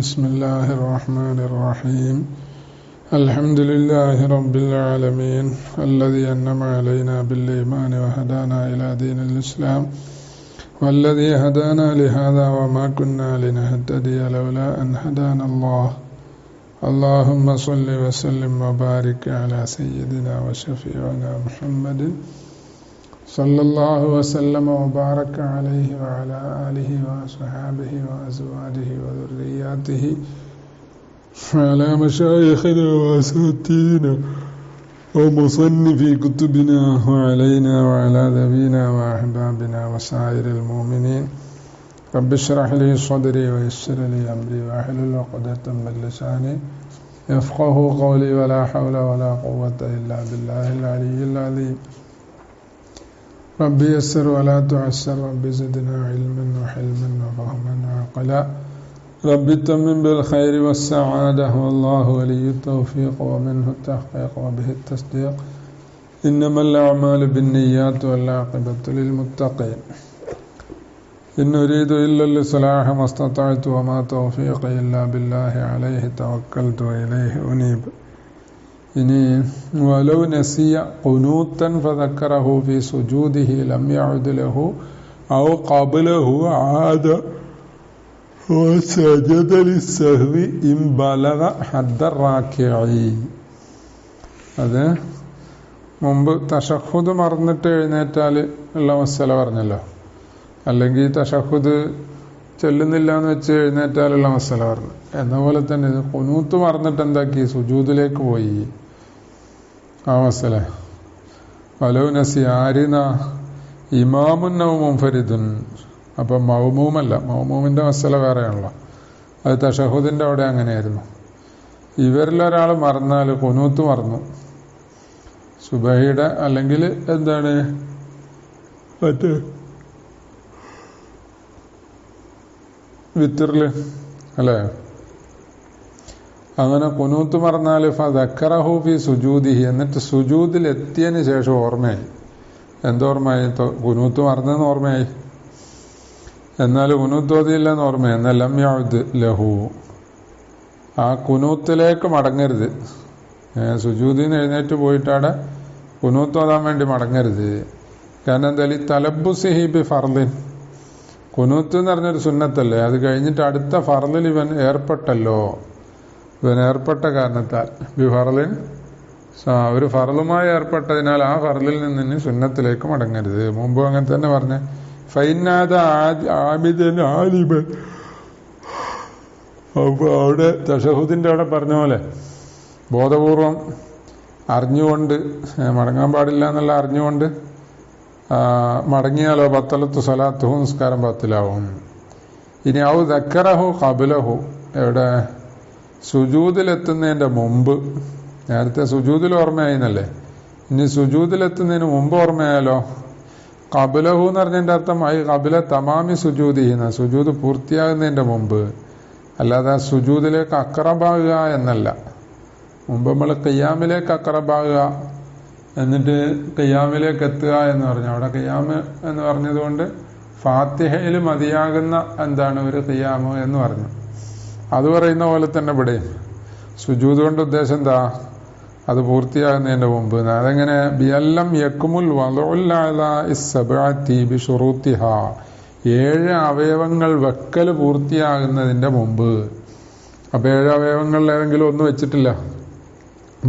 بسم الله الرحمن الرحيم الحمد لله رب العالمين الذي أنعم علينا بالإيمان وهدانا إلى دين الإسلام والذي هدانا لهذا وما كنا لنهتدي لولا أن هدانا الله اللهم صل وسلم وبارك على سيدنا وشفيعنا محمد صلى الله وسلم وبارك عليه وعلى آله وصحابه وأزواجه وذرياته وعلى مشايخنا وأساتذتنا ومصنفي كتبنا وعلينا وعلى ذوينا وأحبابنا وسائر المؤمنين رب اشرح لي صدري ويسر لي أمري واحلل عقدة من لساني يفقه قولي ولا حول ولا قوة إلا بالله العلي العظيم رب يسر ولا تعسر رب زدنا علما وحلما وفهما وعقلا رب تمم بالخير والسعادة والله ولي التوفيق ومنه التحقيق وبه التصديق إنما الأعمال بالنيات والعاقبة للمتقين إن أريد إلا الإصلاح ما استطعت وما توفيقي إلا بالله عليه توكلت وإليه أنيب ഇനി വലൗ നസിയ ഖുനൂത്തൻ ഫദക്കറഹു ഫി സുജൂദിഹി ലം യഉദ് ലഹു ഔ ഖബ്ലഹു ആദ വസജദ ലിസ്സഹ്വി ഇൻ ബലഗ ഹദ്ദ റാക്കിഈ. അത് മുമ്പ് തശഹുദ് മറന്നിട്ട് എഴുന്നേറ്റാൽ ഉള്ള മസല പറഞ്ഞല്ലോ, അല്ലെങ്കിൽ തശഹുദ് ചൊല്ലുന്നില്ല എന്ന് വെച്ച് എഴുന്നേറ്റാലുള്ള മസല പറഞ്ഞു. എന്ന പോലെ തന്നെ ഇത് ഖുനൂത്ത് മറന്നിട്ട് എന്താക്കി സുജൂദിലേക്ക് പോയി, ആ മസല. വലൗ നസി ആരിന ഇമാമുൻ ഔ മുൻഫരിദുൻ, അപ്പം മൗമൂമല്ല, മൗമൂമിൻ്റെ മസല വേറെയാണല്ലോ. അത് തശഹുദിൻ്റെ അവിടെ അങ്ങനെയായിരുന്നു. ഇവരിലൊരാൾ മറന്നാൽ ഖുനൂത്ത് മറന്നു, സുബഹിയുടെ അല്ലെങ്കിൽ എന്താണ് മറ്റേ വിത്തറില് അല്ലേ, അങ്ങനെ ഖുനൂത്ത് മറന്നാൽ ഫദക്കറഹു ഫി സുജൂദിഹി, എന്നിട്ട് സുജൂദിൽ എത്തിയതിന് ശേഷം ഓർമ്മയായി. എന്തോർമ്മയായി? ഖുനൂത്ത് മറന്നെന്ന് ഓർമ്മയായി, എന്നാൽ ഖുനൂത്ത് ഓതിയില്ലെന്ന് ഓർമ്മയായി. എന്നാൽ ലം യഉദ് ലഹു, ആ ഖുനൂത്തിലേക്ക് മടങ്ങരുത്. സുജൂദിൽ നിന്ന് എഴുന്നേറ്റ് പോയിട്ടവിടെ ഖുനൂത്ത് ഓതാൻ വേണ്ടി മടങ്ങരുത്. കാരണം എന്തായാലും തലബ്ബുസിഹി ബി ഫർദിൻ, ഖുനൂത്ത് എന്ന് പറഞ്ഞൊരു സുന്നത്തല്ലേ, അത് കഴിഞ്ഞിട്ട് അടുത്ത ഫർദിൽ ഇവൻ ഏർപ്പെട്ടല്ലോ. ഇവൻ ഏർപ്പെട്ട കാരണത്താൽ ബി ഫർദിൻ, ഒരു ഫർളുമായി ഏർപ്പെട്ടതിനാൽ ആ ഫർദിൽ നിന്ന് സുന്നത്തിലേക്ക് മടങ്ങരുത്. മുമ്പ് അങ്ങനെ തന്നെ പറഞ്ഞ് ഫൈനാദ ആബിദൻ ആലിബൻ. അപ്പോൾ അവിടെ തശഹുദിൻ്റെ അവിടെ പറഞ്ഞ പോലെ ബോധപൂർവം അറിഞ്ഞുകൊണ്ട് മടങ്ങാൻ പാടില്ല എന്നുള്ള അറിഞ്ഞുകൊണ്ട് മടങ്ങിയാലോ ബത്തലത്തു സ്വലാത്തുഹു, നിസ്കാരം ബത്തിലാവും. ഇനി ഔ ദക്കറഹു ഖബ്ലഹു, എവിടെ സുജൂദിലെത്തുന്നതിൻ്റെ മുമ്പ്. നേരത്തെ സുജൂദിൽ ഓർമ്മയായിന്നല്ലേ, ഇനി സുജൂദിലെത്തുന്നതിന് മുമ്പ് ഓർമ്മയായാലോ. ഖബ്ലഹു എന്ന് പറഞ്ഞതിൻ്റെ അർത്ഥം ഐ ഖബ്ല തമാമി സുജൂദിഹിന്ന, സുജൂദ് പൂർത്തിയാകുന്നതിൻ്റെ മുമ്പ്, അല്ലാതെ സുജൂദിലേക്ക് അക്രബാകുക എന്നല്ല. മുമ്പ് നമ്മൾ ഖിയാമിലേക്ക് അക്രബാകുക, എന്നിട്ട് ഖിയാമിലേക്ക് എത്തുക എന്ന് പറഞ്ഞു. അവിടെ ഖിയാമ് എന്ന് പറഞ്ഞതുകൊണ്ട് ഫാത്തിഹയിൽ മതിയാകുന്ന എന്താണ് ഒരു ഖിയാമ് എന്ന് പറഞ്ഞു. അത് പറയുന്ന പോലെ തന്നെ ഇവിടെ സുജൂദ് കൊണ്ട് ഉദ്ദേശം എന്താ? അത് പൂർത്തിയാകുന്നതിൻ്റെ മുമ്പ്. അതെങ്ങനെ? ബിയല്ലം യക്മുൽ വദഉൽ അഅ്ളാഇ സബ്അതി ബിശുറൂത്തിഹാ, 7 അവയവങ്ങൾ വെക്കൽ പൂർത്തിയാകുന്നതിൻ്റെ മുമ്പ്. അപ്പോൾ 7 അവയവങ്ങളിൽ ഏതെങ്കിലും ഒന്ന് വെച്ചിട്ടില്ല,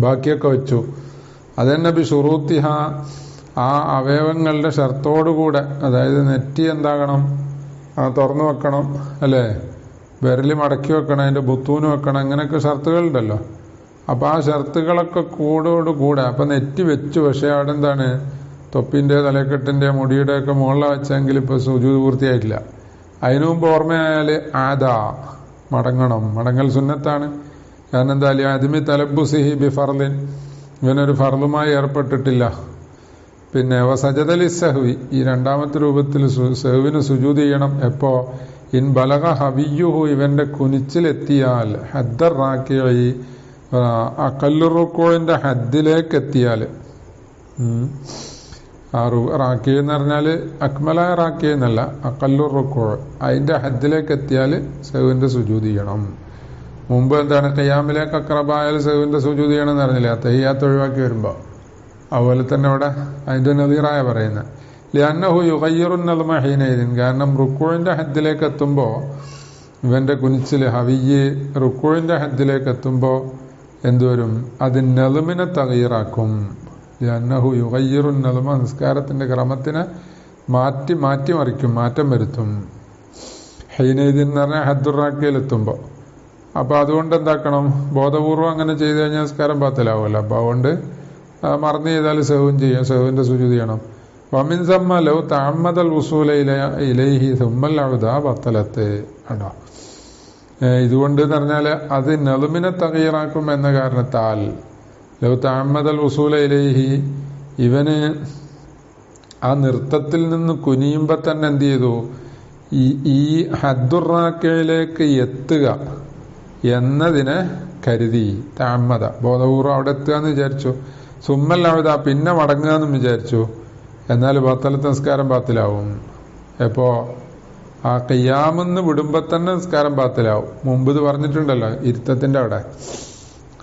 ബാക്കിയൊക്കെ വെച്ചു. അതന്നെ ബിശുറൂത്തിഹ, ആ അവയവങ്ങളുടെ ഷർത്തോടുകൂടെ. അതായത് നെറ്റി എന്താകണം? തുറന്നു വെക്കണം അല്ലേ, വിരൽ മടക്കി വെക്കണം, അതിൻ്റെ ബുത്തൂന് വെക്കണം, അങ്ങനെയൊക്കെ ഷർത്തുകളുണ്ടല്ലോ. അപ്പോൾ ആ ഷർത്തുകളൊക്കെ കൂടോടുകൂടെ. അപ്പം നെറ്റി വെച്ചു, പക്ഷേ അവിടെ എന്താണ് തൊപ്പിൻ്റെ തലക്കെട്ടിൻ്റെ മുടിയുടെയൊക്കെ മുകളിൽ വെച്ചെങ്കിൽ ഇപ്പോൾ സുജൂദ് പൂർത്തിയായിട്ടില്ല. അതിനു മുമ്പ് ഓർമ്മയായാൽ ആദാ മടങ്ങണം. മടങ്ങൽ സുന്നത്താണ്. കാരണം എന്തായാലും അദ്മി തലബ്ബുസിഹി ബി ഫർദിൻ, ഇവനൊരു ഫർളുമായി ഏർപ്പെട്ടിട്ടില്ല. പിന്നെ വസജദലി സഹ്വി, ഈ രണ്ടാമത്തെ രൂപത്തിൽ സഹ്വിന് സുജൂദ് ചെയ്യണം. എപ്പോ? ഇൻ ബലഗ ഹവിയുഹു, ഇവന്റെ കുനിച്ചിലെത്തിയാൽ, ഹദ്ദർ റാക്കിഈ, അഖല്ലു റുകൂഇന്റെ ഹദ്ദിലേക്ക് എത്തിയാൽ. റാക്കി എന്ന് പറഞ്ഞാൽ അക്മലായ റാക്കി എന്നല്ല, അക്കല്ലു റുക്കൂ, അതിന്റെ ഹദ്ദിലേക്ക് എത്തിയാൽ സഹുവിന്റെ സുജൂദ് ചെയ്യണം. മുമ്പ് എന്താണ് ഖിയാമിലേക്ക് അക്രബായാൽ സഹുവിന്റെ സുജൂദ് ചെയ്യണം എന്ന് പറഞ്ഞില്ല, തഹിയ്യാത്ത് ഒഴിവാക്കി വരുമ്പോ. അതുപോലെ തന്നെ അവിടെ അതിന്റെ നദീറായ പറയുന്നത് ലിഅന്നഹു യുഗയ്യിറു നദ്മ ഹീനഇദിൻ, കാരണം റുക്കൂഇന്റെ ഹദ്ദിലേക്ക് എത്തുമ്പോ ഇവന്റെ കുനിച്ചില് ഹവിയ്യ് റുക്കൂഇന്റെ ഹദ്ദിലേക്ക് എത്തുമ്പോ എന്തുവരും, അത് നദ്മിനെ തഗീറാക്കും. ലിഅന്നഹു യുഗയ്യിറു നദ്മ, നിസ്കാരത്തിന്റെ ക്രമത്തിനെ മാറ്റിമറിക്കും, മാറ്റം വരുത്തും. ഹീനഇദിൻ എന്ന് പറഞ്ഞാൽ ഹദ്ദുറാക്കിയിൽ എത്തുമ്പോ. അപ്പൊ അതുകൊണ്ട് എന്താക്കണം, ബോധപൂർവം അങ്ങനെ ചെയ്തു കഴിഞ്ഞാൽ നിസ്കാരം ബാത്തിലാവുമല്ലോ. അപ്പൊ അതുകൊണ്ട് മറന്നു ചെയ്താൽ സഹുവും ചെയ്യാം, സഹുവിന്റെ സുജൂദ് ചെയ്യണം. വമിൻ സമ്മ ലൗ തഅമ്മദൽ വുസൂല ഇലൈഹി സുമ്മൽ അഉദ ബത്തലത്ത്. കണ്ടോ, ഇതുകൊണ്ട് എന്ന് പറഞ്ഞാൽ അത് നദ്മിനെ തഗീറാക്കും എന്ന കാരണത്താൽ ലൗ തഅമ്മദൽ വുസൂല ഇലൈഹി, ഇവന് ആ നൃത്തത്തിൽ നിന്ന് കുനിയുമ്പോ തന്നെ എന്ത് ചെയ്തു, ഈ ഹദ്ദുറാക്കയിലേക്ക് എത്തുക എന്നതിനെ കരുതി, തഅമ്മദ ബോധപൂർവ്വം അവിടെ എത്തുക എന്ന് വിചാരിച്ചു, സുമ്മൽ അഉദ പിന്നെ മടങ്ങുക എന്നും വിചാരിച്ചു, എന്നാൽ ബത്തലത്ത് നിസ്കാരം ബാത്തിലാവും. എപ്പോ ആ ഖിയാമെന്ന് വിടുമ്പോ തന്നെ നിസ്കാരം ബാത്തിലാവും. മുമ്പ് ഇത് പറഞ്ഞിട്ടുണ്ടല്ലോ ഇരുത്തത്തിന്റെ അവിടെ.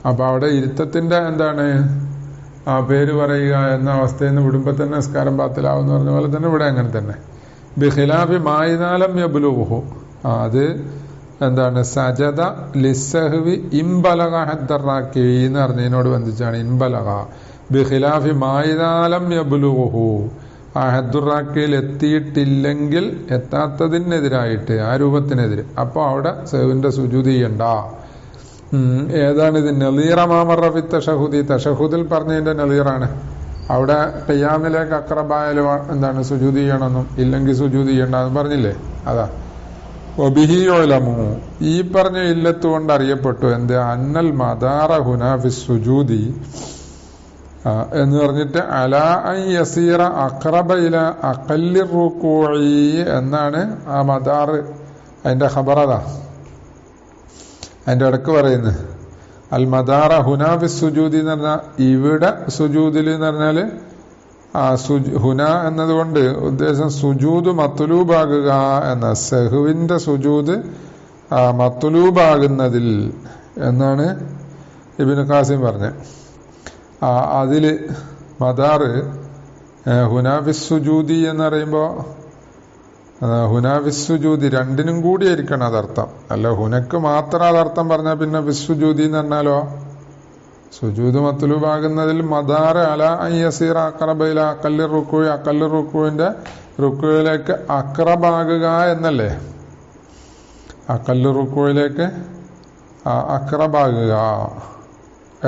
അപ്പൊ അവിടെ ഇരുത്തത്തിന്റെ എന്താണ് ആ പേര് പറയുക എന്ന അവസ്ഥയിൽ നിന്ന് വിടുമ്പോ തന്നെ നിസ്കാരം ബാത്തിലാവും എന്ന് പറഞ്ഞ പോലെ തന്നെ ഇവിടെ അങ്ങനെ തന്നെ. ബിഖിലാഫി മായിനാലം യബ്ലുഹു, അത് എന്താണ് സജദ ലിസ്സഹ്വി ഇംബലഗ ഹദ്ദറാക്കി എന്ന് പറഞ്ഞതിനോട് ബന്ധിച്ചാണ് ഇംബലഗ. ബിഖിലാഫി മായിനാലം യബ്ലുഹു, ആ ഹദ്ദുറാക്കിയിൽ എത്തിയിട്ടില്ലെങ്കിൽ എത്താത്തതിനെതിരായിട്ട്, ആ രൂപത്തിനെതിരെ, അപ്പൊ അവിടെ സഹുവിന്റെ സുജൂദ് ചെയ്യണ്ട. ഏതാണിത്, നളീറ മാമറഫി തശഹുദി, തശഹുദിൽ പറഞ്ഞതിന്റെ നളീറാണ്. അവിടെ ഖിയാമിലേക്ക് അക്രബായാലും എന്താണ് സുജൂദ് ചെയ്യണമെന്നും ഇല്ലെങ്കിൽ സുജൂദ് ചെയ്യണ്ടെന്നും പറഞ്ഞില്ലേ, അതാ. വബിഹി ഉലമു, ഈ പറഞ്ഞ ഇല്ലത്ത് കൊണ്ട് അറിയപ്പെട്ടു എന്ത്, അന്നൽ മദാറ ഹുനാ ഫി സുജൂദി എന്ന് പറഞ്ഞിട്ട് അലാ അൻ യസീറ അഖറബ ഇല അഖല്ലി റുകൂഇ എന്നാണ് ആ മദാർ. അതിന്റെ ഖബറതാ അതിന്റെ ഇടക്ക് പറയുന്നത്. അൽ മദാറ ഹുനാ ഫി സുജൂദി എന്ന് പറഞ്ഞാൽ ഇവിടെ സുജൂദിൽ എന്ന് പറഞ്ഞാല് ഹുന എന്നതുകൊണ്ട് ഉദ്ദേശം സുജൂദ് മത്ലൂബാകുക എന്ന, സഹുവിന്റെ സുജൂദ് മത്ലൂബാകുന്നതിൽ എന്നാണ് ഇബ്നു ഖാസിം പറഞ്ഞത്. അതില് മദാറ് ഹുനാഫിസ് സുജൂദി എന്ന് പറയുമ്പോ ഹുനാഫിസ് സുജൂദി രണ്ടിനും കൂടി ആയിരിക്കണം അതർത്ഥം. അല്ല ഹുനക്ക് മാത്രം അതർത്ഥം പറഞ്ഞാൽ പിന്നെ ഫിസ്സുജൂദി എന്ന് പറഞ്ഞാലോ, സുജൂദ് മത്ലൂബാകുന്നതിൽ മദാർ അല അൻ യസീറ അഖറബ ഇല അഖല്ലി റുകൂഇ, അഖല്ലി റുകൂഇന്റെ റുകൂഇലേക്ക് അഖറബാകുക എന്നല്ലേ, അഖല്ലി റുകൂഇലേക്ക് അഖറബാകുക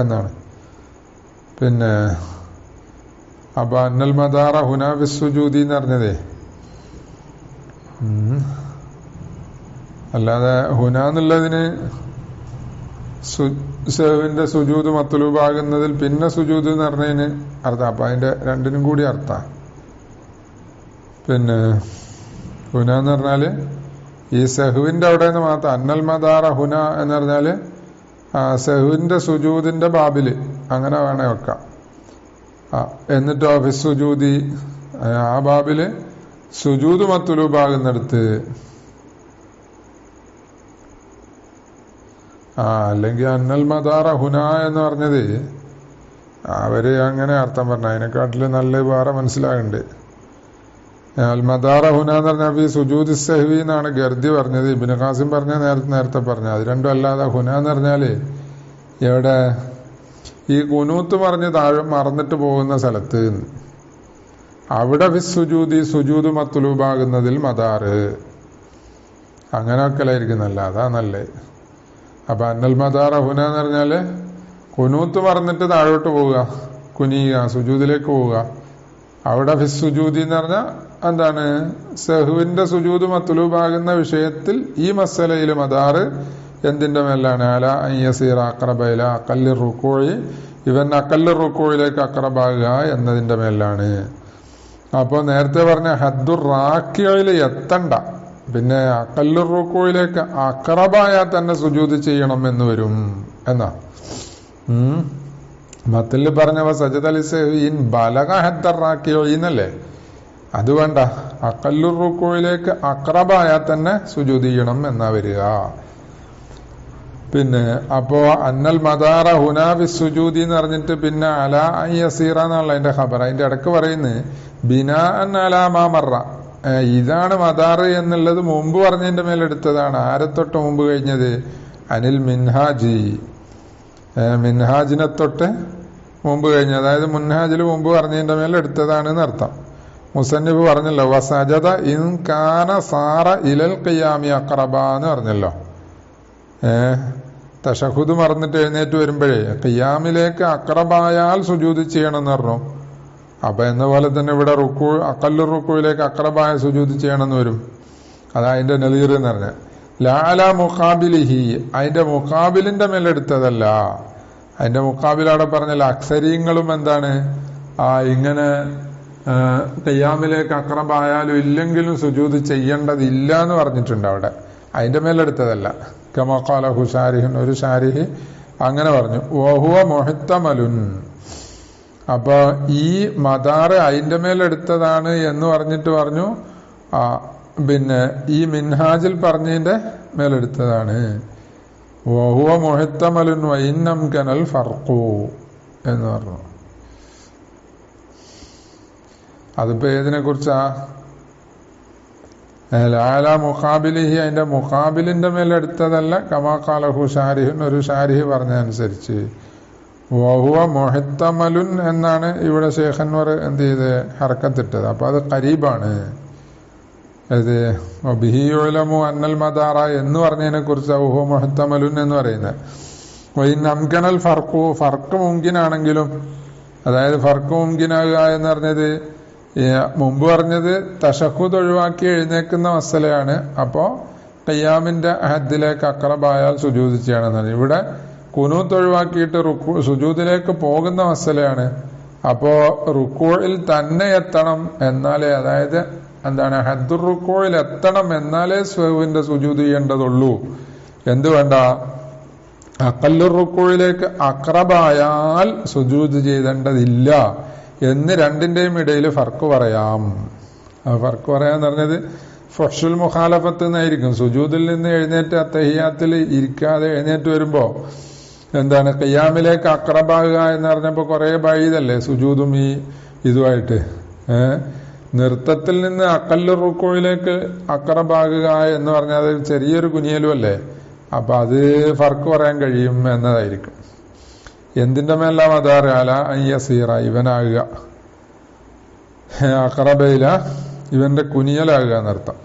എന്നാണ്. പിന്നെ അപ്പൊ അന്നൽ മദാറ ഹുനാ ഫിസ്സുജൂദി എന്ന് പറഞ്ഞതേ, അല്ലാതെ ഹുന എന്നുള്ളതിന് സഹുവിന്റെ സുജൂദ് മത്ലൂബാകുന്നതിൽ പിന്നെ സുജൂദ് എന്ന് പറഞ്ഞതിന് അർത്ഥം. അപ്പൊ അതിന്റെ രണ്ടിനും കൂടി അർത്ഥം. പിന്നെ ഹുന എന്ന് പറഞ്ഞാല് ഈ സഹുവിന്റെ അവിടെ നിന്ന് മാത്രം, അന്നൽ മദാറ ഹുന എന്ന് പറഞ്ഞാല് സഹുവിന്റെ സുജൂദിന്റെ ബാബില് അങ്ങനെ വേണേ വെക്കാം. എന്നിട്ട് ഓഫീസ് സുജൂദി ആ ബാബില് സുജൂദ് മത്ലൂബാകുന്നിടത്ത്, അല്ലെങ്കിൽ അന്നൽ മദാറ ഹുന എന്ന് പറഞ്ഞത് അവര് അങ്ങനെ അർത്ഥം പറഞ്ഞ, അതിനെക്കാട്ടില് നല്ല വേറെ മനസ്സിലാകുന്നുണ്ട്. അൽ മദാറ ഹുന എന്ന് പറഞ്ഞാൽ ഈ സുജൂദ് സഹ്വി എന്നാണ് ഗർദി പറഞ്ഞത്, ഇബ്നു ഖാസിം പറഞ്ഞ നേരത്തെ പറഞ്ഞ. അത് രണ്ടും അല്ലാതെ ഹുന എന്ന് പറഞ്ഞാല് എവിടെ ഈ കുനൂത്ത് പറഞ്ഞ് താഴെ മറന്നിട്ട് പോകുന്ന സ്ഥലത്ത് അവിടെ സുജൂദി സുജൂദ് മത്ലൂബാകുന്നതിൽ മദാറ് അങ്ങനെയൊക്കെ ആയിരിക്കുന്നല്ല, അതാ നല്ലേ. അപ്പൊ അന്നൽ മദാറ ഹുന എന്ന് പറഞ്ഞാല് കുനൂത്ത് മറന്നിട്ട് താഴോട്ട് പോവുക, കുനിയുക, സുജൂദിലേക്ക് പോവുക. അവിടെ ഫിസ്സുജൂദി എന്ന് പറഞ്ഞാൽ എന്താണ്, സഹുവിന്റെ സുജൂദ് മത്ലൂബാകുന്ന വിഷയത്തിൽ ഈ മസലയിൽ മദാറ് എന്തിന്റെ മേലാണ്, അല അൻ യസീറ അഖറബ ഇല അഖല്ലി റുകൂഇ, ഇവൻ അഖല്ലി റുകൂഇലേക്ക് അഖറബാകുക എന്നതിന്റെ മേലാണ്. അപ്പൊ നേരത്തെ പറഞ്ഞ ഹദ്ദുർ റാക്കിയിൽ എത്തണ്ട, പിന്നെ അഖല്ലി റുകൂഇലേക്ക് അഖറബായാൽ തന്നെ സുജൂദ് ചെയ്യണം എന്ന് വരും എന്നാ. മത്തിൽ പറഞ്ഞ സജദലിൻ ബലക ഹദ്ദറാക്കിയോന്നല്ലേ, അത് വേണ്ട. അഖല്ലുർ റുക്കൂയിലേക്ക് അക്രബായാൽ തന്നെ സുജൂദ് ചെയ്യണം എന്നാ വരിക. പിന്നെ അപ്പോ അന്നൽ മദാറ ഹുനാബി സുജൂദി എന്ന് പറഞ്ഞിട്ട് പിന്നെ അല യസീറ എന്നുള്ള അതിന്റെ ഖബർ അതിന്റെ ഇടക്ക് പറയുന്നത് ബിനാ അൻ അലാമാ മറ, ഇതാണ് മദാറ് എന്നുള്ളത് മുമ്പ് പറഞ്ഞതിന്റെ മേലെടുത്തതാണ്. ആരെ തൊട്ട് മുമ്പ് കഴിഞ്ഞത്? അനിൽ മിൻഹാജി, മിൻഹാജിനെ തൊട്ട് മുമ്പ് കഴിഞ്ഞത്, അതായത് മുൻഹാജിൽ മുമ്പ് പറഞ്ഞതിന്റെ മേലെടുത്തതാണ് എന്നർത്ഥം. മുസന്നിഫ് പറഞ്ഞല്ലോ വസജദ ഇൻ കാന സാറ ഇലൽ ഖിയാമി അഖറബ എന്ന് പറഞ്ഞല്ലോ. തശഹുദ് മറന്നിട്ട് എഴുന്നേറ്റ് വരുമ്പോഴേ ഖിയാമിലേക്ക് അക്രബായാൽ സുജൂദ് ചെയ്യണം എന്ന് പറഞ്ഞു. അപ്പൊ എന്ന പോലെ തന്നെ ഇവിടെ റുക്കൂ അഖല്ലുർ റുക്കൂയിലേക്ക് അക്രബായ സുജൂദ് ചെയ്യണമെന്ന് വരും. അതാ അതിന്റെ നദീർ എന്ന് പറഞ്ഞ ലാല മുഖാബിലിഹി, അതിന്റെ മുഖാബിലിന്റെ മേലെടുത്തതല്ല. അതിന്റെ മുഖാബിൽ അവിടെ പറഞ്ഞല്ലോ അക്സരീങ്ങളും എന്താണ് ഇങ്ങനെ ഖിയാമിലേക്ക് അക്രബായാലും ഇല്ലെങ്കിലും സുജൂദ് ചെയ്യേണ്ടതില്ല എന്ന് പറഞ്ഞിട്ടുണ്ട് അവിടെ. അതിന്റെ മേലെടുത്തതല്ല. കമാ ഖാലഹു ഷാരിഹുൻ, ഒരു ഷാരിഹ് അങ്ങനെ പറഞ്ഞു. വഹുവ മുഹ്തമലുൻ, അപ്പൊ ഈ മദാറ് അതിന്റെ മേലെടുത്തതാണ് എന്ന് പറഞ്ഞിട്ട് പറഞ്ഞു. പിന്നെ ഈ മിൻഹാജിൽ പറഞ്ഞതിന്റെ മേലെടുത്തതാണ്. വഹുവ മുഹ്തമലുൻ വഇന്നം കനൽ ഫർഖു എന്ന് പറഞ്ഞു. അതിപ്പോ ഏതിനെ കുറിച്ചാ? ലാല മുഖാബിലിഹി, അതിന്റെ മുഖാബിലിന്റെ മേലെടുത്തതല്ല. കമാ ഖാലഹു ഷാരിഹുൻ, ഒരു ഷാരിഹ് പറഞ്ഞതനുസരിച്ച്. വഹുവ മുഹ്തമലുൻ എന്നാണ് ഇവിടെ ശേഖന്മാർ എന്ത് ചെയ്ത് ഹർക്കത്തിട്ടത്. അപ്പൊ അത് ഖരീബാണ്. അത് ബിഹിയുലമു അന്നൽ മദാറ എന്ന് പറഞ്ഞതിനെ കുറിച്ച് വഹുവ മുഹ്തമലുൻ എന്ന് പറയുന്നത്. അംകനൽ ഫർഖു, ഫർക്ക് മുംകിനാണെങ്കിലും, അതായത് ഫർക്ക് മുംകിനാകുക എന്ന് പറഞ്ഞത് മുമ്പ് പറഞ്ഞത് തശഹുദ് ഒഴിവാക്കി എഴുന്നേക്കുന്ന മസലയാണ്. അപ്പോ ഖിയാമിന്റെ ഹദ്ദിലേക്ക് അക്രബായാൽ സുജൂദ് ചെയ്യണമെന്നാണ്. ഇവിടെ കുനൂത്ത് ഒഴിവാക്കിയിട്ട് സുജൂദിലേക്ക് പോകുന്ന മസലയാണ്. അപ്പോ റുക്കൂയിൽ തന്നെ എത്തണം എന്നാലേ, അതായത് എന്താണ് ഹദ്ദുർ റുക്കൂയിൽ എത്തണം എന്നാലേ സ്വഹുവിന്റെ സുജൂദ് ചെയ്യേണ്ടതുള്ളൂ. എന്ത് വേണ്ട? അഖല്ലുർ റുക്കൂയിലേക്ക് അക്രബായാൽ സുജൂദ് ചെയ്തേണ്ടതില്ല എന്ന് രണ്ടിന്റെയും ഇടയിൽ ഫർക്ക് പറയാം. ഫർക്ക് പറയാന്ന് പറഞ്ഞത് ഫഹ്ഷുൽ മുഖാലഫത്ത് എന്നായിരിക്കും. സുജൂദിൽ നിന്ന് എഴുന്നേറ്റ് അത്തഹിയാത്തിൽ ഇരിക്കാതെ എഴുന്നേറ്റ് വരുമ്പോ എന്താണ് ഖിയാമിലേക്ക് അക്രബാകുക എന്ന് പറഞ്ഞപ്പോ കുറെ ബൈദല്ലേ സുജൂദും ഈ ഇതുമായിട്ട്. നൃത്തത്തിൽ നിന്ന് അഖല്ലുർ റുക്കൂയിലേക്ക് അക്രബാകുക എന്ന് പറഞ്ഞാൽ അത് ചെറിയൊരു കുനിയലും അല്ലേ. അപ്പൊ അത് ഫർക്ക് പറയാൻ കഴിയും എന്നതായിരിക്കും. എന്തിന്റെ മേല മദാർ? അല അയ്യസീറ, ഇവനാകുക, അഖറബയില ഇവന്റെ കുനിയലാകുക എന്നർത്ഥം.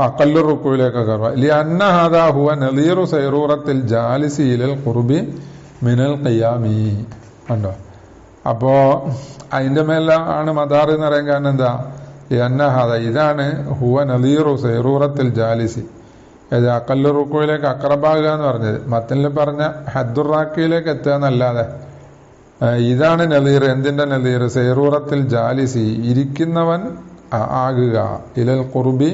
അഖല്ലുർ റുക്കൂയിലേക്ക് അഖറബ ലിഅന്ന ഹാദാ ഹുവ നളീറു സൈറൂറത്തിൽ ജാലിസി ഇലൽ ഖുർബി മിനൽ ഖിയാമി. കണ്ടോ? അപ്പോ അതിന്റെ മേല ആണ് മദാർ എന്ന് പറയാൻ കാരണം എന്താ? ലിഅന്ന ഹാദാ, ഇതാണ് ഹുവ നളീറു സൈറൂറത്തിൽ ജാലിസി, അത് അഖല്ലുർ റുക്കൂയിലേക്ക് അക്രബാകുക എന്ന് പറഞ്ഞത്. മത്തനിൽ പറഞ്ഞ ഹദ്ദുറാക്കിയിലേക്ക് എത്തുക എന്നല്ലാതെ ഇതാണ് നളീർ. എന്തിന്റെ നളീർ? സൈറൂറത്തിൽ ജാലിസി, ഇരിക്കുന്നവൻ ആകുക, ഇലൽ ഖുർബി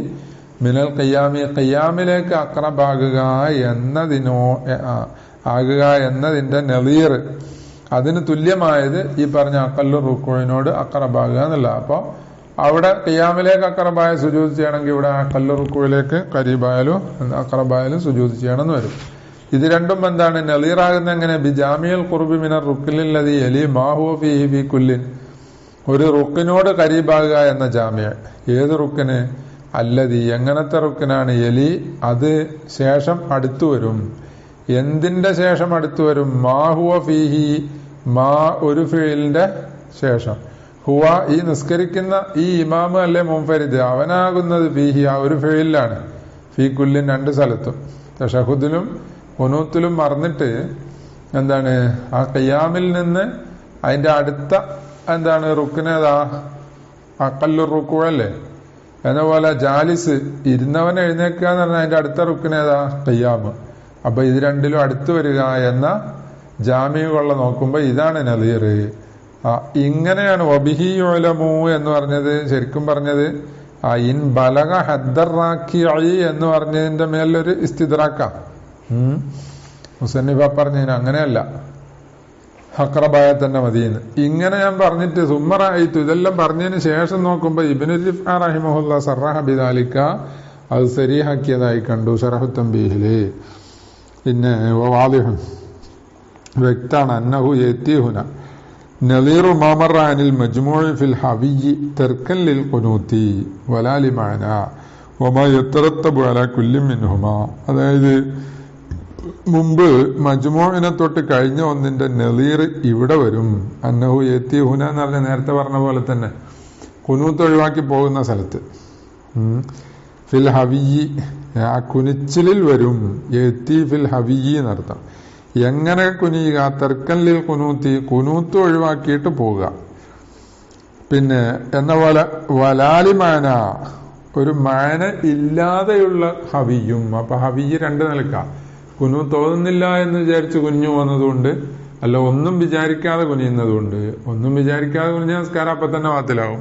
മിനൽ ഖിയാമി, ഖിയാമിലേക്ക് അക്രബാകുക എന്നതിനോ ആകുക എന്നതിന്റെ നളീർ, അതിന് തുല്യമായത് ഈ പറഞ്ഞ അഖല്ലുർ റുക്കൂയിനോട് അക്രബാകുക എന്നല്ല. അപ്പൊ അവിടെ ഖിയാമിലേക്ക് അക്രബായ സുജൂദ് ചെയ്യണമെങ്കിൽ ഇവിടെ അഖല്ലുർ റുക്കൂയിലേക്ക് ഖരീബായാലും അക്രബായാലും സുജൂദ് ചെയ്യണമെന്ന് വരും. ഇത് രണ്ടും എന്താണ് നളീറാകുന്ന എങ്ങനെ? ബിജാമിയൽ ഖുർബി മിനർ റുക്കില്ലദി യലി മാ ഹുവ ഫീഹി ഫീ കുല്ലിൻ, ഒരു റുക്കിനോട് ഖരീബാകുക എന്ന ജാമിയ. ഏത് റുക്കിന്? അല്ലതി, എങ്ങനത്തെ റുക്കിനാണ്? യലി, അത് ശേഷം അടുത്തു വരും. എന്തിന്റെ ശേഷം അടുത്തു വരും? മാ ഹുവ ഫീഹി, മാ ഒരു ഫീലിന്റെ ശേഷം, ഹുവ ഈ നിസ്കരിക്കുന്ന ഈ ഇമാമ് അല്ലേ മുൻഫരിദ്, അവനാകുന്നത് ഫീഹി ആ ഒരു ഫീലിലാണ്. ഫീ കുല്ലിൻ, രണ്ട് സ്ഥലത്തും തശഹുദിലും ഖുനൂത്തിലും മറന്നിട്ട് എന്താണ് ആ ഖിയാമിൽ നിന്ന് അതിന്റെ അടുത്ത എന്താണ് റുക്കിനേതാ? അഖല്ലുർ റുക്കൂ അല്ലേ. എന്നപോലെ ജാലിസ്, ഇരുന്നവൻ എഴുന്നേക്കുക എന്ന് പറഞ്ഞാൽ അതിന്റെ അടുത്ത റുക്കിനേതാ? ഖിയാമ്. അപ്പൊ ഇത് രണ്ടിലും അടുത്ത് വരിക എന്ന ജാമിയുള്ള നോക്കുമ്പോ ഇതാണ് നളീർ. ഇങ്ങനെയാണ് വബിഹി യുലമു എന്ന് പറഞ്ഞത്. ശരിക്കും പറഞ്ഞത് ഇൻ ബലഗ ഹദ്ദറാക്കി എന്ന് പറഞ്ഞതിന്റെ മേലൊരു ഇസ്തിദ്റാക്ക. മുസന്നിഫ പറഞ്ഞതിന് അങ്ങനെയല്ല. അക്രബായ തന്നെ മതിയെന്ന്. ഇങ്ങനെ ഞാൻ പറഞ്ഞിട്ട് സുമ്മറായിത്തു ഇതെല്ലാം പറഞ്ഞതിന് ശേഷം നോക്കുമ്പോ ഇബ്നു റിഫ്അ റഹിമഹുല്ലാ സറഹ ബിദാലിക അത് സരീഹാക്കിയതായി കണ്ടു ശറഹു തംബീഹില്. പിന്നെ വാളിഹുൻ വ്യക്താണ് അന്നഹു യതീഹുന നദീറു മാ മറ അനിൽ മജ്മൂഇ ഫിൽ ഹവിയ്യി തർക്കൻ ലിൽ ഖുനൂതി വലാ ലിമഅന വമാ യതറത്തബു അലാ കുല്ലി മിൻഹുമാ. അതായത് മുമ്പ് മജ്മൂഇനെ തൊട്ട് കഴിഞ്ഞ ഒന്നിന്റെ നദീർ ഇവിടെ വരും. അന്നഹു യതീഹുന എന്ന് പറഞ്ഞ നേരത്തെ പറഞ്ഞ പോലെ തന്നെ ഖുനൂത്ത് ഒഴിവാക്കി പോകുന്ന സ്ഥലത്ത് ഫിൽ ഹവിയ്യി ആ കുനിച്ചിലിൽ വരും. യതീ ഫിൽ ഹവിയ്യി എന്നർത്ഥം. എങ്ങനെ കുനിയുക? തർക്കല്ലിൽ കുനൂത്തി കുനൂത്ത് ഒഴിവാക്കിയിട്ട് പോവുക. പിന്നെ എന്ന പോലെ വലാലിമാന ഒരു മാന ഇല്ലാതെയുള്ള ഹവിയും. അപ്പൊ ഹവിയ്യ് രണ്ട് നിലക്കാം. കുനൂത്ത് ഓതുന്നില്ല എന്ന് വിചാരിച്ച് കുഞ്ഞു പോകുന്നതുകൊണ്ട്, അല്ല ഒന്നും വിചാരിക്കാതെ കുനിയുന്നതുകൊണ്ട്. ഒന്നും വിചാരിക്കാതെ കുനിഞ്ഞ നമസ്കാരം അപ്പൊ തന്നെ വാത്തിലാവും.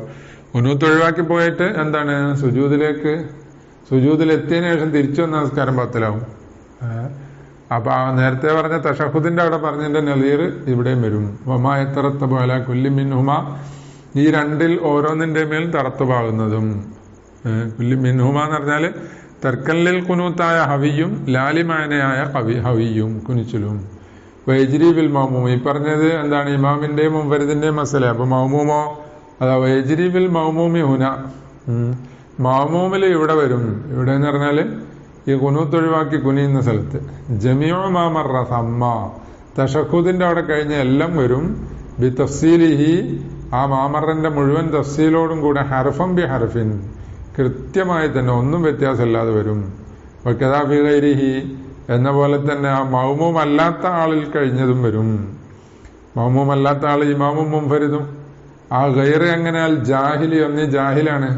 കുനൂത്ത് ഒഴിവാക്കി പോയിട്ട് എന്താണ് സുജൂദിലെത്തിയതിനു ശേഷം തിരിച്ചു വന്ന നമസ്കാരം വാത്തിലാവും. അപ്പൊ നേരത്തെ പറഞ്ഞ തശഹുദിന്റെ അവിടെ പറഞ്ഞതിന്റെ നദീർ ഇവിടെയും വരും. വമാ യതറത്തബു അലാ കുല്ലി മിൻഹുമാ ഈ രണ്ടിൽ ഓരോന്നിന്റെ മേൽ തറത്തുപാകുന്നതും. കുല്ലി മിൻഹുമാ എന്ന് പറഞ്ഞാല് തർക്കല്ലിൽ കുനൂത്തായ ഹവിയും ലാലിമാനയായ ഹവിയും കുനിച്ചിലും. വൈജ്രീബിൽ മൗമൂം ഈ പറഞ്ഞത് എന്താണ്? ഇമാമിന്റെയും മുൻഫരിദിന്റെയും മസല. അപ്പൊ മൗമൂമോ അതാ വൈജ്രീബിൽ മൗമൂമി ഹുന മൗമൂമില് ഇവിടെ വരും. ഇവിടെ എന്ന് പറഞ്ഞാല് ഈ കുനൂത്ത് ഒഴിവാക്കി കുനിയുന്ന സ്ഥലത്ത്. ജമിഉ മാ മറ സമ്മ തശഹുദിന്റെ അവിടെ കഴിഞ്ഞ എല്ലാം വരും. ബി തഫ്സീലിഹി ആ മാമറിന്റെ മുഴുവൻ തഫ്സീലോടും കൂടെ ഹർഫൻ ബി ഹർഫിൻ കൃത്യമായി തന്നെ ഒന്നും വ്യത്യാസമില്ലാതെ വരും. വകദാ ഫി ഗൈരിഹി എന്ന പോലെ തന്നെ ആ മൗമൂം അല്ലാത്ത ആളിൽ കഴിഞ്ഞതും വരും. മൗമൂം അല്ലാത്ത ആൾ ഇമാമും മുൻഫരിദും. ആ ഗൈറ് എങ്ങനെയാൽ ജാഹിലി ഒന്നീ ജാഹിലാണ്,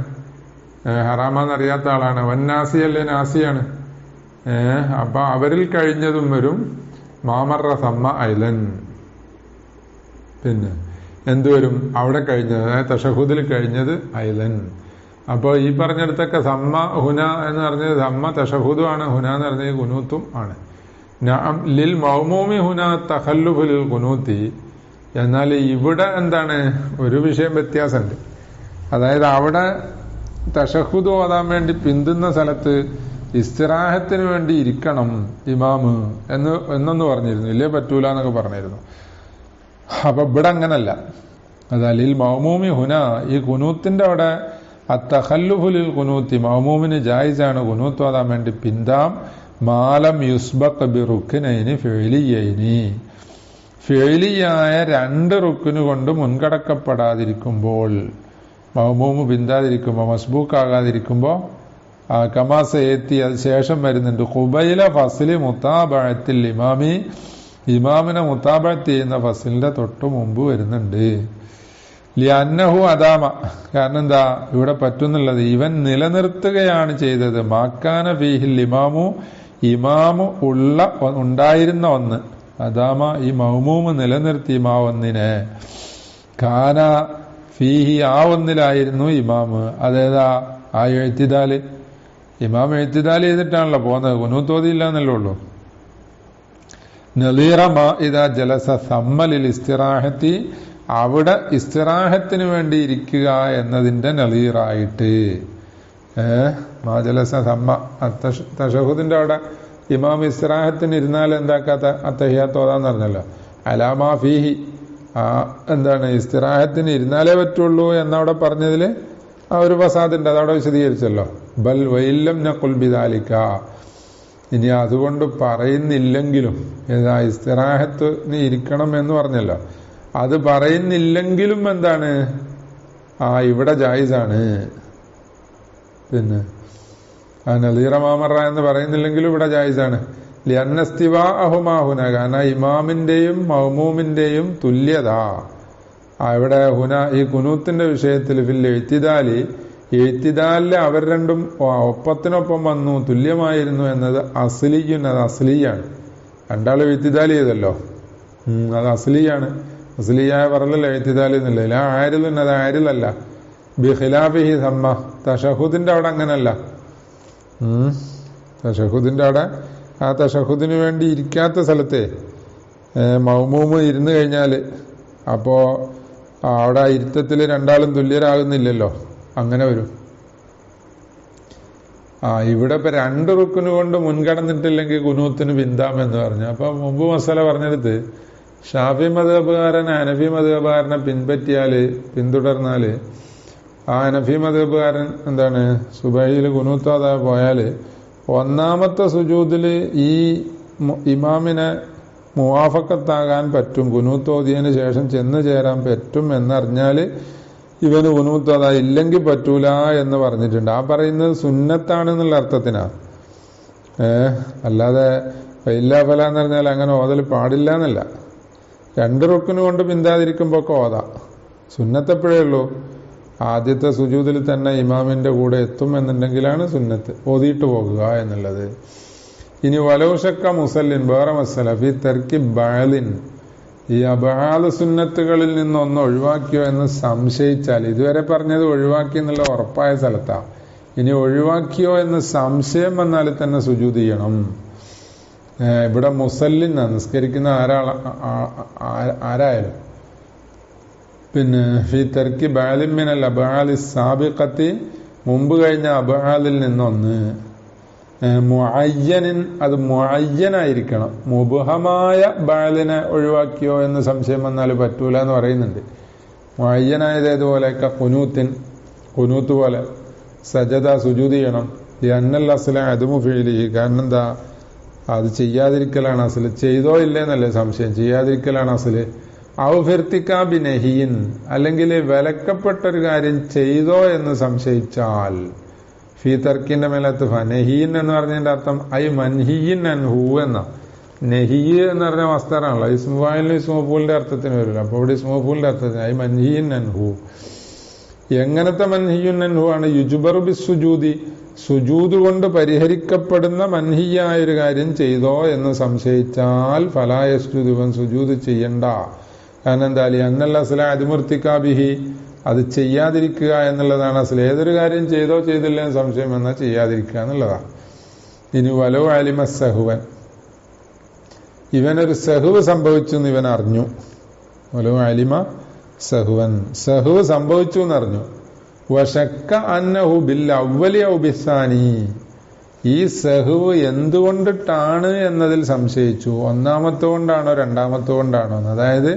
ഹറാമാന്നറിയാത്ത ആളാണ്. വന്നാസി അല്ലേ നാസിയാണ്. അപ്പൊ അവരിൽ കഴിഞ്ഞതും വരും. മാമറ സമ്മ ഐലൻ പിന്നെ എന്തുവരും? അവിടെ കഴിഞ്ഞത്, അതായത് തശഹുദിൽ കഴിഞ്ഞത് ഐലൻ. അപ്പൊ ഈ പറഞ്ഞിടത്തൊക്കെ സമ്മ ഹുന എന്ന് പറഞ്ഞത് സമ്മ തശഹുദും ആണ്, ഹുന എന്ന് പറഞ്ഞത് കുനൂത്തും ആണ്. ലിൽ മൗമൂമി ഹുന തഖല്ലുഫു ലിൽ കുനൂത്തി. എന്നാൽ ഇവിടെ എന്താണ്? ഒരു വിഷയം വ്യത്യാസമുണ്ട്. അതായത് അവിടെ തശഹുദ് ഓതാൻ വേണ്ടി പിന്തുന്ന സ്ഥലത്ത് ഇസ്തിറാഹത്തിന് വേണ്ടി ഇരിക്കണം ഇമാമ് എന്നൊന്ന് പറഞ്ഞിരുന്നു. ഇല്ലേ പറ്റൂല എന്നൊക്കെ പറഞ്ഞിരുന്നു. അപ്പൊ ഇവിടെ അങ്ങനല്ല. അതലിൽ മൗമൂമി ഹുന ഈ കുനൂത്തിന്റെ അവിടെ അത്തഖല്ലുഫുലിൽ കുനൂത്തി മൗമൂമിന് ജായിസാണ് കുനൂത്ത് ഓതാൻ വേണ്ടി പിന്താം. മാലം യുസ്ബഖ് ബി റുക്നൈനി ഫിഅലിയൈനി ഫിഅലിയായ രണ്ട് റുക്കിന് കൊണ്ട് മുൻകടക്കപ്പെടാതിരിക്കുമ്പോൾ, മൗമൂമ് പിന്താതിരിക്കുമ്പോൾ, മസ്ബൂക്കാകാതിരിക്കുമ്പോൾ കമാസയെത്തി അത് ശേഷം വരുന്നുണ്ട്. ഖുബൈല ഫസ്ലി മുതാബഅത്തിൽ ഇമാമി ഇമാമിനെ മുതാബഅത്ത് ചെയ്യുന്ന ഫസ്ലിന്റെ തൊട്ട് മുമ്പ് വരുന്നുണ്ട്. ലിഅന്നഹു അദാമ കാരണം എന്താ ഇവിടെ പറ്റുന്നുള്ളത്? ഇവൻ നിലനിർത്തുകയാണ് ചെയ്തത്. മാക്കാന ഫീഹിൽ ഇമാമു ഉണ്ടായിരുന്ന ഒന്ന്. അദാമ ഈ മൗമൂമ് നിർത്തി മാ ഒന്നിനെ. കാന ഫീഹി ആ ഒന്നിലായിരുന്നു ഇമാമ്. അതേതാ? ആ എഴുത്തിദാല്. ഇമാം എഴുത്തിദാല് ചെയ്തിട്ടാണല്ലോ പോകുന്നത്, കുനൂത്ത് ഓതിയില്ല എന്നല്ലേ ഉള്ളൂ. നദീറ മാ ഇദാ ജലസ സമ്മലിൽ ഇസ്തിറാഹത്തി അവിടെ ഇസ്തിറാഹത്തിന് വേണ്ടി ഇരിക്കുക എന്നതിന്റെ നദീറായിട്ട്. മാ ജലസ സമ്മ തശഹുദിന്റെ അവിടെ ഇമാം ഇസ്തിറാഹത്തിന് ഇരുന്നാൽ എന്താക്കാത്ത അത്തഹിയാത്ത് ഓതാന്ന് പറഞ്ഞല്ലോ. അലാമാ ഫീഹി എന്താണ് ഇസ്തിറാഹത്തിന് ഇരുന്നാലേ പറ്റുള്ളൂ എന്നവിടെ പറഞ്ഞതില് ആ ഒരു ഫസാദുണ്ട്, അതവിടെ വിശദീകരിച്ചല്ലോ. ബൽ വൈല്ലം നഖുൽ ബിദാലിക ഇനി അതുകൊണ്ട് പറയുന്നില്ലെങ്കിലും ഏതാ ഇസ്തിറാഹത്തിന് ഇരിക്കണം എന്ന് പറഞ്ഞല്ലോ, അത് പറയുന്നില്ലെങ്കിലും എന്താണ് ഇവിടെ ജായിസാണ്. പിന്നെ നദീറ മാമറ എന്ന് പറയുന്നില്ലെങ്കിലും ഇവിടെ ജായിസാണ്. ലിഅന്നസ്തിവാഅഹുമാ കാരണം ഇമാമിന്റെയും മൗമൂമിന്റെയും തുല്യത ഇവിടെ ഹുന ഈ കുനൂത്തിന്റെ വിഷയത്തിൽ ഫിൽ എഴുത്തിദാലി എഴുത്തിദാലില് അവർ രണ്ടും ഒപ്പത്തിനൊപ്പം വന്നു, തുല്യമായിരുന്നു എന്നത് അസ്ലിയുൻ, അത് അസ്ലിയാണ്. രണ്ടാളും എഴുത്തിദാലി ചെയ്തല്ലോ, അത് അസ്ലിയാണ്. അസ്ലിയായ പറഞ്ഞല്ലോ എഴുത്തിദാലി എന്നില്ല. ആരിലുൻ അത് ആരിലല്ല. ബിഖിലാഫിഹി സമ്മ തശഹുദിന്റെ അവിടെ അങ്ങനല്ല. തശഹുദിന്റെ അവിടെ ആ തശഹുദിന് വേണ്ടി ഇരിക്കാത്ത സ്ഥലത്തെ മൗമൂമ് ഇരുന്ന് കഴിഞ്ഞാൽ അപ്പോ അവിടെ ആ ഇരുത്തത്തിൽ രണ്ടാളും തുല്യരാകുന്നില്ലല്ലോ, അങ്ങനെ വരും. ഇവിടെ ഇപ്പൊ 2 റുക്കിന് കൊണ്ട് മുൻകടന്നിട്ടില്ലെങ്കിൽ കുനൂത്തിന് പിന്താമെന്ന് പറഞ്ഞു. അപ്പൊ മുമ്പ് മസാല പറഞ്ഞെടുത്ത് ഷാഫി മദ്ഹബുകാരൻ ഹനഫി മദ്ഹബുകാരനെ പിന്തുടർന്നാല് ആ ഹനഫി മദ്ഹബുകാരൻ എന്താണ് സുബഹിയിൽ കുനൂത്താതെ പോയാല് ഒന്നാമത്തെ സുജൂദില് ഈ ഇമാമിനെ മുവാഫക്കത്താകാൻ പറ്റും, കുനൂത്ത് ഓതിയതിനു ശേഷം ചെന്ന് ചേരാൻ പറ്റും എന്നറിഞ്ഞാല് ഇവന് കുനൂത്ത് ഇല്ലെങ്കിൽ പറ്റൂല എന്ന് പറഞ്ഞിട്ടുണ്ട്. ആ പറയുന്നത് സുന്നത്താണെന്നുള്ള അർത്ഥത്തിനാ. അല്ലാതെ ഇല്ലാ ഫല എന്ന് പറഞ്ഞാൽ അങ്ങനെ ഓതൽ പാടില്ല എന്നല്ല. 2 റുക്കിന് കൊണ്ട് പിന്താതിരിക്കുമ്പോ ഒക്കെ ഓതാം. സുന്നത്തെപ്പോഴേ ഉള്ളൂ ആദ്യത്തെ സുജൂദിൽ തന്നെ ഇമാമിന്റെ കൂടെ എത്തും എന്നുണ്ടെങ്കിലാണ് സുന്നത്ത് ഓതിയിട്ട് പോകുക എന്നുള്ളത്. ഇനി വലൗഷക്ക മുസല്ലിൻ, വേറെ മസല ഫി തർക്കി ബഅലിൻ, ഈ അബആദ് സുന്നത്തുകളിൽ നിന്നൊന്ന് ഒഴിവാക്കിയോ എന്ന് സംശയിച്ചാൽ, ഇതുവരെ പറഞ്ഞത് ഒഴിവാക്കി എന്നുള്ള ഉറപ്പായ സ്ഥലത്താ, ഇനി ഒഴിവാക്കിയോ എന്ന് സംശയം വന്നാൽ തന്നെ സുജൂദ് ചെയ്യണം. ഇവിടെ മുസല്ലിൻ നിസ്കരിക്കുന്ന ആരായാലും പിന്നെ ഫി തർക്കി ബഅലിൻ മിനൽ അബ്ആലി സാബിഖത്തി, മുമ്പ് കഴിഞ്ഞ അബ്ആലിൽ നിന്നൊന്ന്, മുഅയ്യനിൻ, അത് മുഅയ്യനായിരിക്കണം. മുബ്ഹമായ ബഅലിനെ ഒഴിവാക്കിയോ എന്ന് സംശയം വന്നാൽ പറ്റൂല എന്ന് പറയുന്നുണ്ട്. മുഅയ്യനായത് ഏതുപോലെയൊക്കെ കുനൂത്ത് പോലെ സജദ സുജൂദ് ചെയ്യണം. ഈ അന്നൽ അസ്ല അദ്മു ഫിഇലിഹി, കാരണം എന്താ അത് ചെയ്യാതിരിക്കലാണ് അസ്ല്, ചെയ്തോ ഇല്ലേന്നല്ലേ സംശയം, ചെയ്യാതിരിക്കലാണ് അസ്ല്. ഔ ഫിർത്തികാബി നഹിയിൻ, അല്ലെങ്കിൽ വിലക്കപ്പെട്ടൊരു കാര്യം ചെയ്തോ എന്ന് സംശയിച്ചാൽ ഫീ തർക്കിന്റെ മേലത്ത് നഹീൻ എന്ന് പറഞ്ഞതിന്റെ അർത്ഥം ഐ മൻഹിയിൻ അൻഹു എന്ന. നെഹിയ് എന്ന് പറഞ്ഞ മസ്തറാണല്ലോ, ഇസ്മുഫായിലും ഇസ്മുഫൂലിന്റെ അർത്ഥത്തിന് വരില്ല. അപ്പൊ ഇവിടെ ഇസ്മുഫൂലിന്റെ അർത്ഥത്തിന് ഐ മൻഹിയിൻ അൻഹു. എങ്ങനത്തെ മൻഹിയുൻ അൻഹു ആണ്? യുജ്ബറു ബിസ്സുജൂദി, സുജൂദ് കൊണ്ട് പരിഹരിക്കപ്പെടുന്ന മൻഹിയായ ഒരു കാര്യം ചെയ്തോ എന്ന് സംശയിച്ചാൽ ഫലാ യസ്ജുദു, ഇവൻ സുജൂദ് ചെയ്യണ്ട. കാരണം എന്താ? അന്നൽ അസ്ല അദ്മുർത്തികാബിഹി, അത് ചെയ്യാതിരിക്കുക എന്നുള്ളതാണ് അസ്ല. ഏതൊരു കാര്യം ചെയ്തോ ചെയ്തില്ല എന്ന് സംശയം എന്നാൽ ചെയ്യാതിരിക്കുക എന്നുള്ളതാണ്. ഇനി വലോ അലിമ സഹുവൻ, ഇവനൊരു സഹുവ് സംഭവിച്ചു എന്ന് ഇവൻ അറിഞ്ഞു. വലോ അലിമ സഹുവൻ, സഹുവ് സംഭവിച്ചു എന്നറിഞ്ഞു. വശക്ക അന്നഹു ബിൽ അവ്വലി ഔ ബിസ്സാനി, ഈ സഹുവ് എന്തുകൊണ്ടിട്ടാണ് എന്നതിൽ സംശയിച്ചു. ഒന്നാമത്തെ കൊണ്ടാണോ രണ്ടാമത്തെ കൊണ്ടാണോ? അതായത്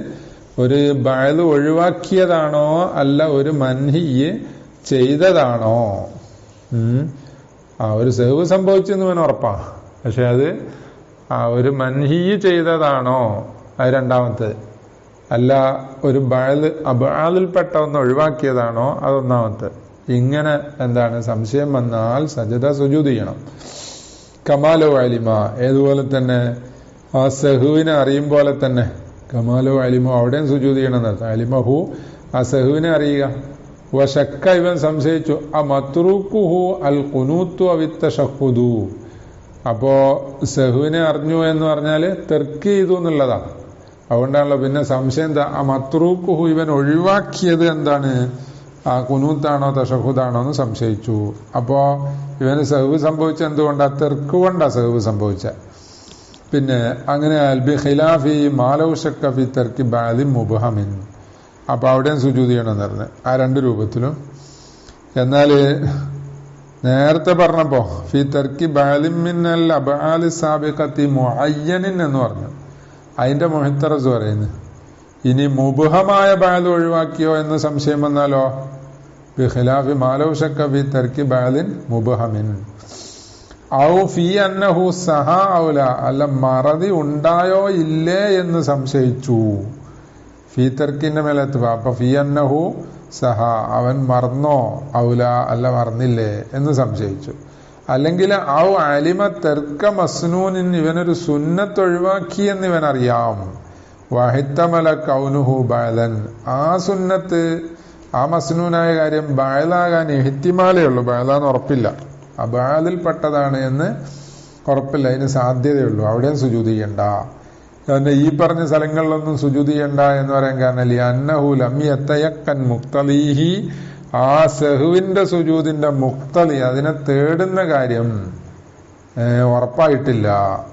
ഒരു ബഅദ് ഒഴിവാക്കിയതാണോ അല്ല ഒരു മൻഹിയ് ചെയ്തതാണോ? ഒരു സഹ്വ് സംഭവിച്ചെന്ന് ഇവൻ ഉറപ്പാ, പക്ഷെ അത് ഒരു മൻഹിയ് ചെയ്തതാണോ അത് രണ്ടാമത്തെ, അല്ല ഒരു ബഅദ് അബ്ആദിൽപ്പെട്ട ഒന്ന് ഒഴിവാക്കിയതാണോ അതൊന്നാമത്തെ. ഇങ്ങനെ എന്താണ് സംശയം വന്നാൽ സജദ സുജൂദ് ചെയ്യണം. കമാലോ അലിമ, ഏതുപോലെ തന്നെ ആ സഹുവിനെ അറിയും പോലെ തന്നെ കമാലോ അലിമോ അവിടെയും സുജൂദ് ചെയ്യണം എന്നർത്ഥം. അലിമഹു, ആ സഹുവിനെ അറിയുക. വശക്ക, ഇവൻ സംശയിച്ചു. ആ മത്റൂക്കുഹു അൽ ഖുനൂത്തു അവിത്തശഹുദു. അപ്പോ സഹുവിനെ അറിഞ്ഞു എന്ന് പറഞ്ഞാല് തെർക്ക് ചെയ്തു എന്നുള്ളതാ. അതുകൊണ്ടാണല്ലോ പിന്നെ സംശയം എന്താ? ആ മത്റൂക്കുഹു, ഇവൻ ഒഴിവാക്കിയത് എന്താണ്? ആ കുനൂത്താണോ തശഹുദാണോ എന്ന് സംശയിച്ചു. അപ്പോ ഇവന് സഹ്വ് സംഭവിച്ച എന്തുകൊണ്ടാ? തെർക്ക് കൊണ്ടാ സഹ്വ് സംഭവിച്ച. പിന്നെ അങ്ങനെ അൽബി ഖിലാഫി മാലൗഷക്ക ഫി തർക്കി ബഅദി മുബ്ഹമിൻ, അപ്പൊ അവിടെയും സുജൂദ് ചെയ്യണമെന്ന് പറഞ്ഞു. ആ 2 രൂപത്തിലും. എന്നാല് നേരത്തെ പറഞ്ഞപ്പോ ഫി തർക്കി ബഅദി മിനൽ അബ്ആലി സാബിഖത്തി മുഅയ്യനിൻ എന്ന് പറഞ്ഞു. അതിന്റെ മുഹ്തറസ് പറയുന്നു. ഇനി മുബ്ഹമായ ബഅദ് ഒഴിവാക്കിയോ എന്ന് സംശയം വന്നാലോ? ബി ഖിലാഫി മാലൗഷക്ക ഫി തർക്കി ബഅദിൻ മുബ്ഹമിൻ ഔ ഫി അന്നഹു സഹ ഔല, അല്ല മറതി ഉണ്ടായോ ഇല്ലേ എന്ന് സംശയിച്ചു. ഫി തർക്കിന്റെ മേലത്ത്. അപ്പൊ ഫി അന്നഹു സഹ, അവൻ മറന്നോ, ഔല അല്ല മറന്നില്ലേ എന്ന് സംശയിച്ചു. അല്ലെങ്കിൽ ഔ അലിമ തർക്ക മസ്നൂനിൻ, ഇവനൊരു സുന്നത്ത് ഒഴിവാക്കി എന്ന് ഇവൻ അറിയാം. വഹിത്തമല കൗനുഹു ബഅദൻ, ആ സുന്നത്ത് ആ മസ്നൂനായ കാര്യം ബഅദാകാൻ ഇഹ്തിമാലേ ഉള്ളൂ, ബഅദാന്ന് ഉറപ്പില്ല. അബഅദിൽപ്പെട്ടതാണ് എന്ന് ഉറപ്പില്ല, അതിന് സാധ്യതയുള്ളൂ. അവിടെയും സുജൂദ് ചെയ്യണ്ട. കാരണം ഈ പറഞ്ഞ സ്ഥലങ്ങളിലൊന്നും സുജൂദ് ചെയ്യണ്ട എന്ന് പറയാൻ കാരണം അന്നഹു ലം യതയക്കൻ മുഖ്തലീഹി, ആ സഹുവിന്റെ സുജൂദിന്റെ മുഖ്തലി, അതിനെ തേടുന്ന കാര്യം ഉറപ്പായിട്ടില്ല.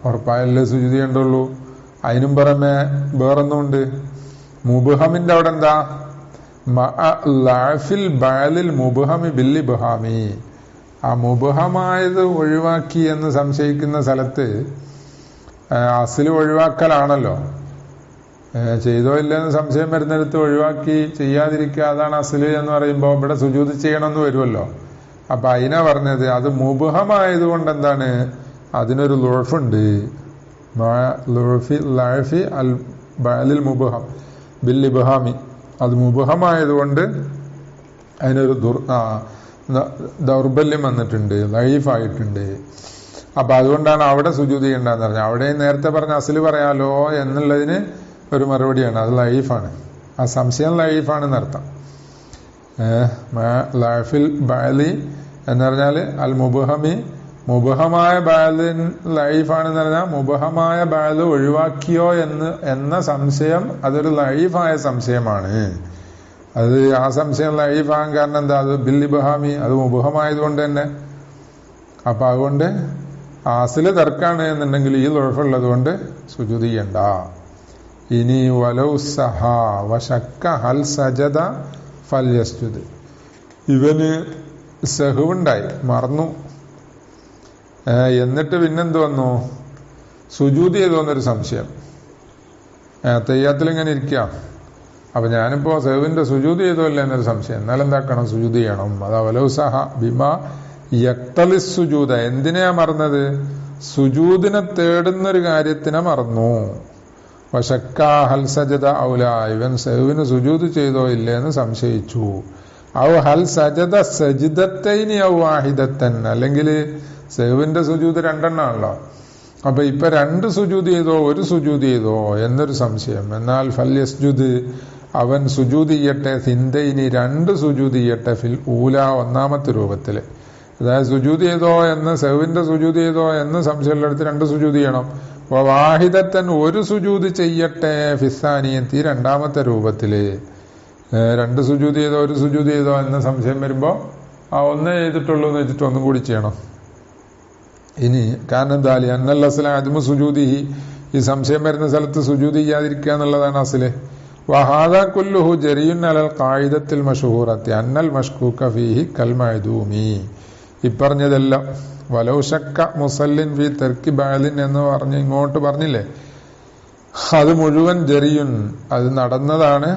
ഉറപ്പായല്ലേ സുജൂദ് ചെയ്യണ്ടുള്ളൂ. അതിനും പുറമെ വേറൊന്നുണ്ട്. മുബ്ഹമിന്റെ അവിടെ എന്താ? ലഅഫിൽ ബഅലിൽ മുബ്ഹമി ബിൽ ഇബ്ഹാമി. ആ മുബ്ഹമായത് ഒഴിവാക്കി എന്ന് സംശയിക്കുന്ന സ്ഥലത്ത് അസ്ല് ഒഴിവാക്കലാണല്ലോ. ചെയ്തോ ഇല്ലെന്ന് സംശയം വരുന്നിടത്ത് ഒഴിവാക്കി ചെയ്യാതിരിക്കുക, അതാണ് അസ്ല് എന്ന് പറയുമ്പോൾ ഇവിടെ സുജൂദ് ചെയ്യണമെന്ന് വരുമല്ലോ. അപ്പൊ അതിനാ പറഞ്ഞത് അത് മുബ്ഹമായതുകൊണ്ട് എന്താണ്, അതിനൊരു ലുഅഫുണ്ട്. ലഅഫി അൽ ബഅലിൽ മുബ്ഹം ബിൽ ഇബ്ഹാമി. അത് മുബ്ഹമായതുകൊണ്ട് അതിനൊരു ദൗർബല്യം വന്നിട്ടുണ്ട്, ലൈഫായിട്ടുണ്ട്. അപ്പൊ അതുകൊണ്ടാണ് അവിടെ സുജൂദ് ചെയ്യേണ്ടതെന്ന് പറഞ്ഞത്. അവിടെ നേരത്തെ പറഞ്ഞ അസ്ല് പറയാലോ എന്നുള്ളതിന് ഒരു മറുപടിയാണ്. അത് ലൈഫാണ്, ആ സംശയം ലൈഫാണെന്ന് അർത്ഥം. ലഅഫിൽ ബഅലി എന്ന് പറഞ്ഞാൽ അൽ മുബ്ഹമി, മുബ്ഹമായ ബഅല് ലൈഫാണെന്ന് പറഞ്ഞാൽ മുബ്ഹമായ ബഅല് ഒഴിവാക്കിയോ എന്ന സംശയം അതൊരു ലൈഫായ സംശയമാണ്. അത് ആ സംശയം ലൈഫാകാൻ കാരണം എന്താ? അത് ബിൽ ഇബ്ഹാമി, അത് മുബ്ഹമായതുകൊണ്ട് തന്നെ. അപ്പൊ അതുകൊണ്ട് അസ്ല് തർക്കാണ് എന്നുണ്ടെങ്കിൽ ഈ ലുഅഫുള്ളത് കൊണ്ട് സുജൂദ് ചെയ്യണ്ട. ഇനി വലൗ സഹ വശക്ക ഹൽ സജദ ഫൽയസ്ജുദ്. ഇവന് സഹുവുണ്ടായി, മറന്നു, എന്നിട്ട് പിന്നെന്ത് വന്നു? സുജൂദ് ചെയ്തോന്നൊരു സംശയം. തയ്യാത്തിൽ ഇങ്ങനെ ഇരിക്കുക, അപ്പൊ ഞാനിപ്പോ സഹുവിന്റെ സുജൂദ് ചെയ്തോ ഇല്ല എന്നൊരു സംശയം. എന്നാലെന്താക്കണം? സുജൂദ് ചെയ്യണം. അതാ വലൗ സഹ ബിമാ യഖ്തലി സുജൂദ. എന്തിനാ മറന്നത്? സുജൂദിനെ തേടുന്നൊരു കാര്യത്തിനെ മറന്നു. വശക്ക ഹൽ സജദ ഔല. ഇവൻ സഹുവിന് സുജൂദ് ചെയ്തോ ഇല്ലെന്ന് സംശയിച്ചു. ഔ ഹൽ സജദ സജിദത്തൈനി ഔ വാഹിദത്തൻ. അല്ലെങ്കിൽ സഹുവിന്റെ സുജൂദ് രണ്ടെണ്ണാണല്ലോ. അപ്പൊ ഇപ്പൊ രണ്ട് സുജൂദ് ചെയ്തോ ഒരു സുജൂദ് ചെയ്തോ എന്നൊരു സംശയം. എന്നാൽ ഫൽയസ്ജുദ്, അവൻ സുജൂദ് ചെയ്യട്ടെ, സിന്തൈനി രണ്ട് സുജൂദ് ചെയ്യട്ടെ, ഫിൽ ഊല ഒന്നാമത്തെ രൂപത്തില്. അതായത് സുജൂദ് ചെയ്തോ എന്ന്, സഹുവിന്റെ സുജൂദ് ചെയ്തോ എന്ന് സംശയമുള്ളിടത്ത് രണ്ട് സുജൂദ് ചെയ്യണം. വാഹിദത്തൻ ഒരു സുജൂദ് ചെയ്യട്ടെ, ഫിസാനിയത്തി രണ്ടാമത്തെ രൂപത്തില്. രണ്ട് സുജൂദ് ചെയ്തോ ഒരു സുജൂദ് ചെയ്തോ എന്ന സംശയം വരുമ്പോ ആ ഒന്നേ ചെയ്തിട്ടുള്ളൂ എന്ന് വെച്ചിട്ട് ഒന്നും കൂടി ചെയ്യണം. ഇനി കാരണം എന്താ? അന്നൽ അസ്ല അദ്മു സുജൂദിഹി. ഈ സംശയം വരുന്ന സ്ഥലത്ത് സുജൂദ് ചെയ്യാതിരിക്കുക എന്നുള്ളതാണ് അസ്ല്. വഹാദ കുല്ലുഹു ജരിയുൻ അലൽ ഖായിദത്തിൽ മഷ്ഹൂറത്തി അന്നൽ മഷ്കൂക ഫീഹി കൽ മഅദൂമി. ഇപ്പറഞ്ഞതെല്ലാം വലൗ ശക്ക മുസല്ലിൻ ഫി തർക്കി ബഅലിൻ എന്ന് പറഞ്ഞ് ഇങ്ങോട്ട് പറഞ്ഞില്ലേ, അത് മുഴുവൻ ജരിയുൻ, അത് നടന്നതാണ്.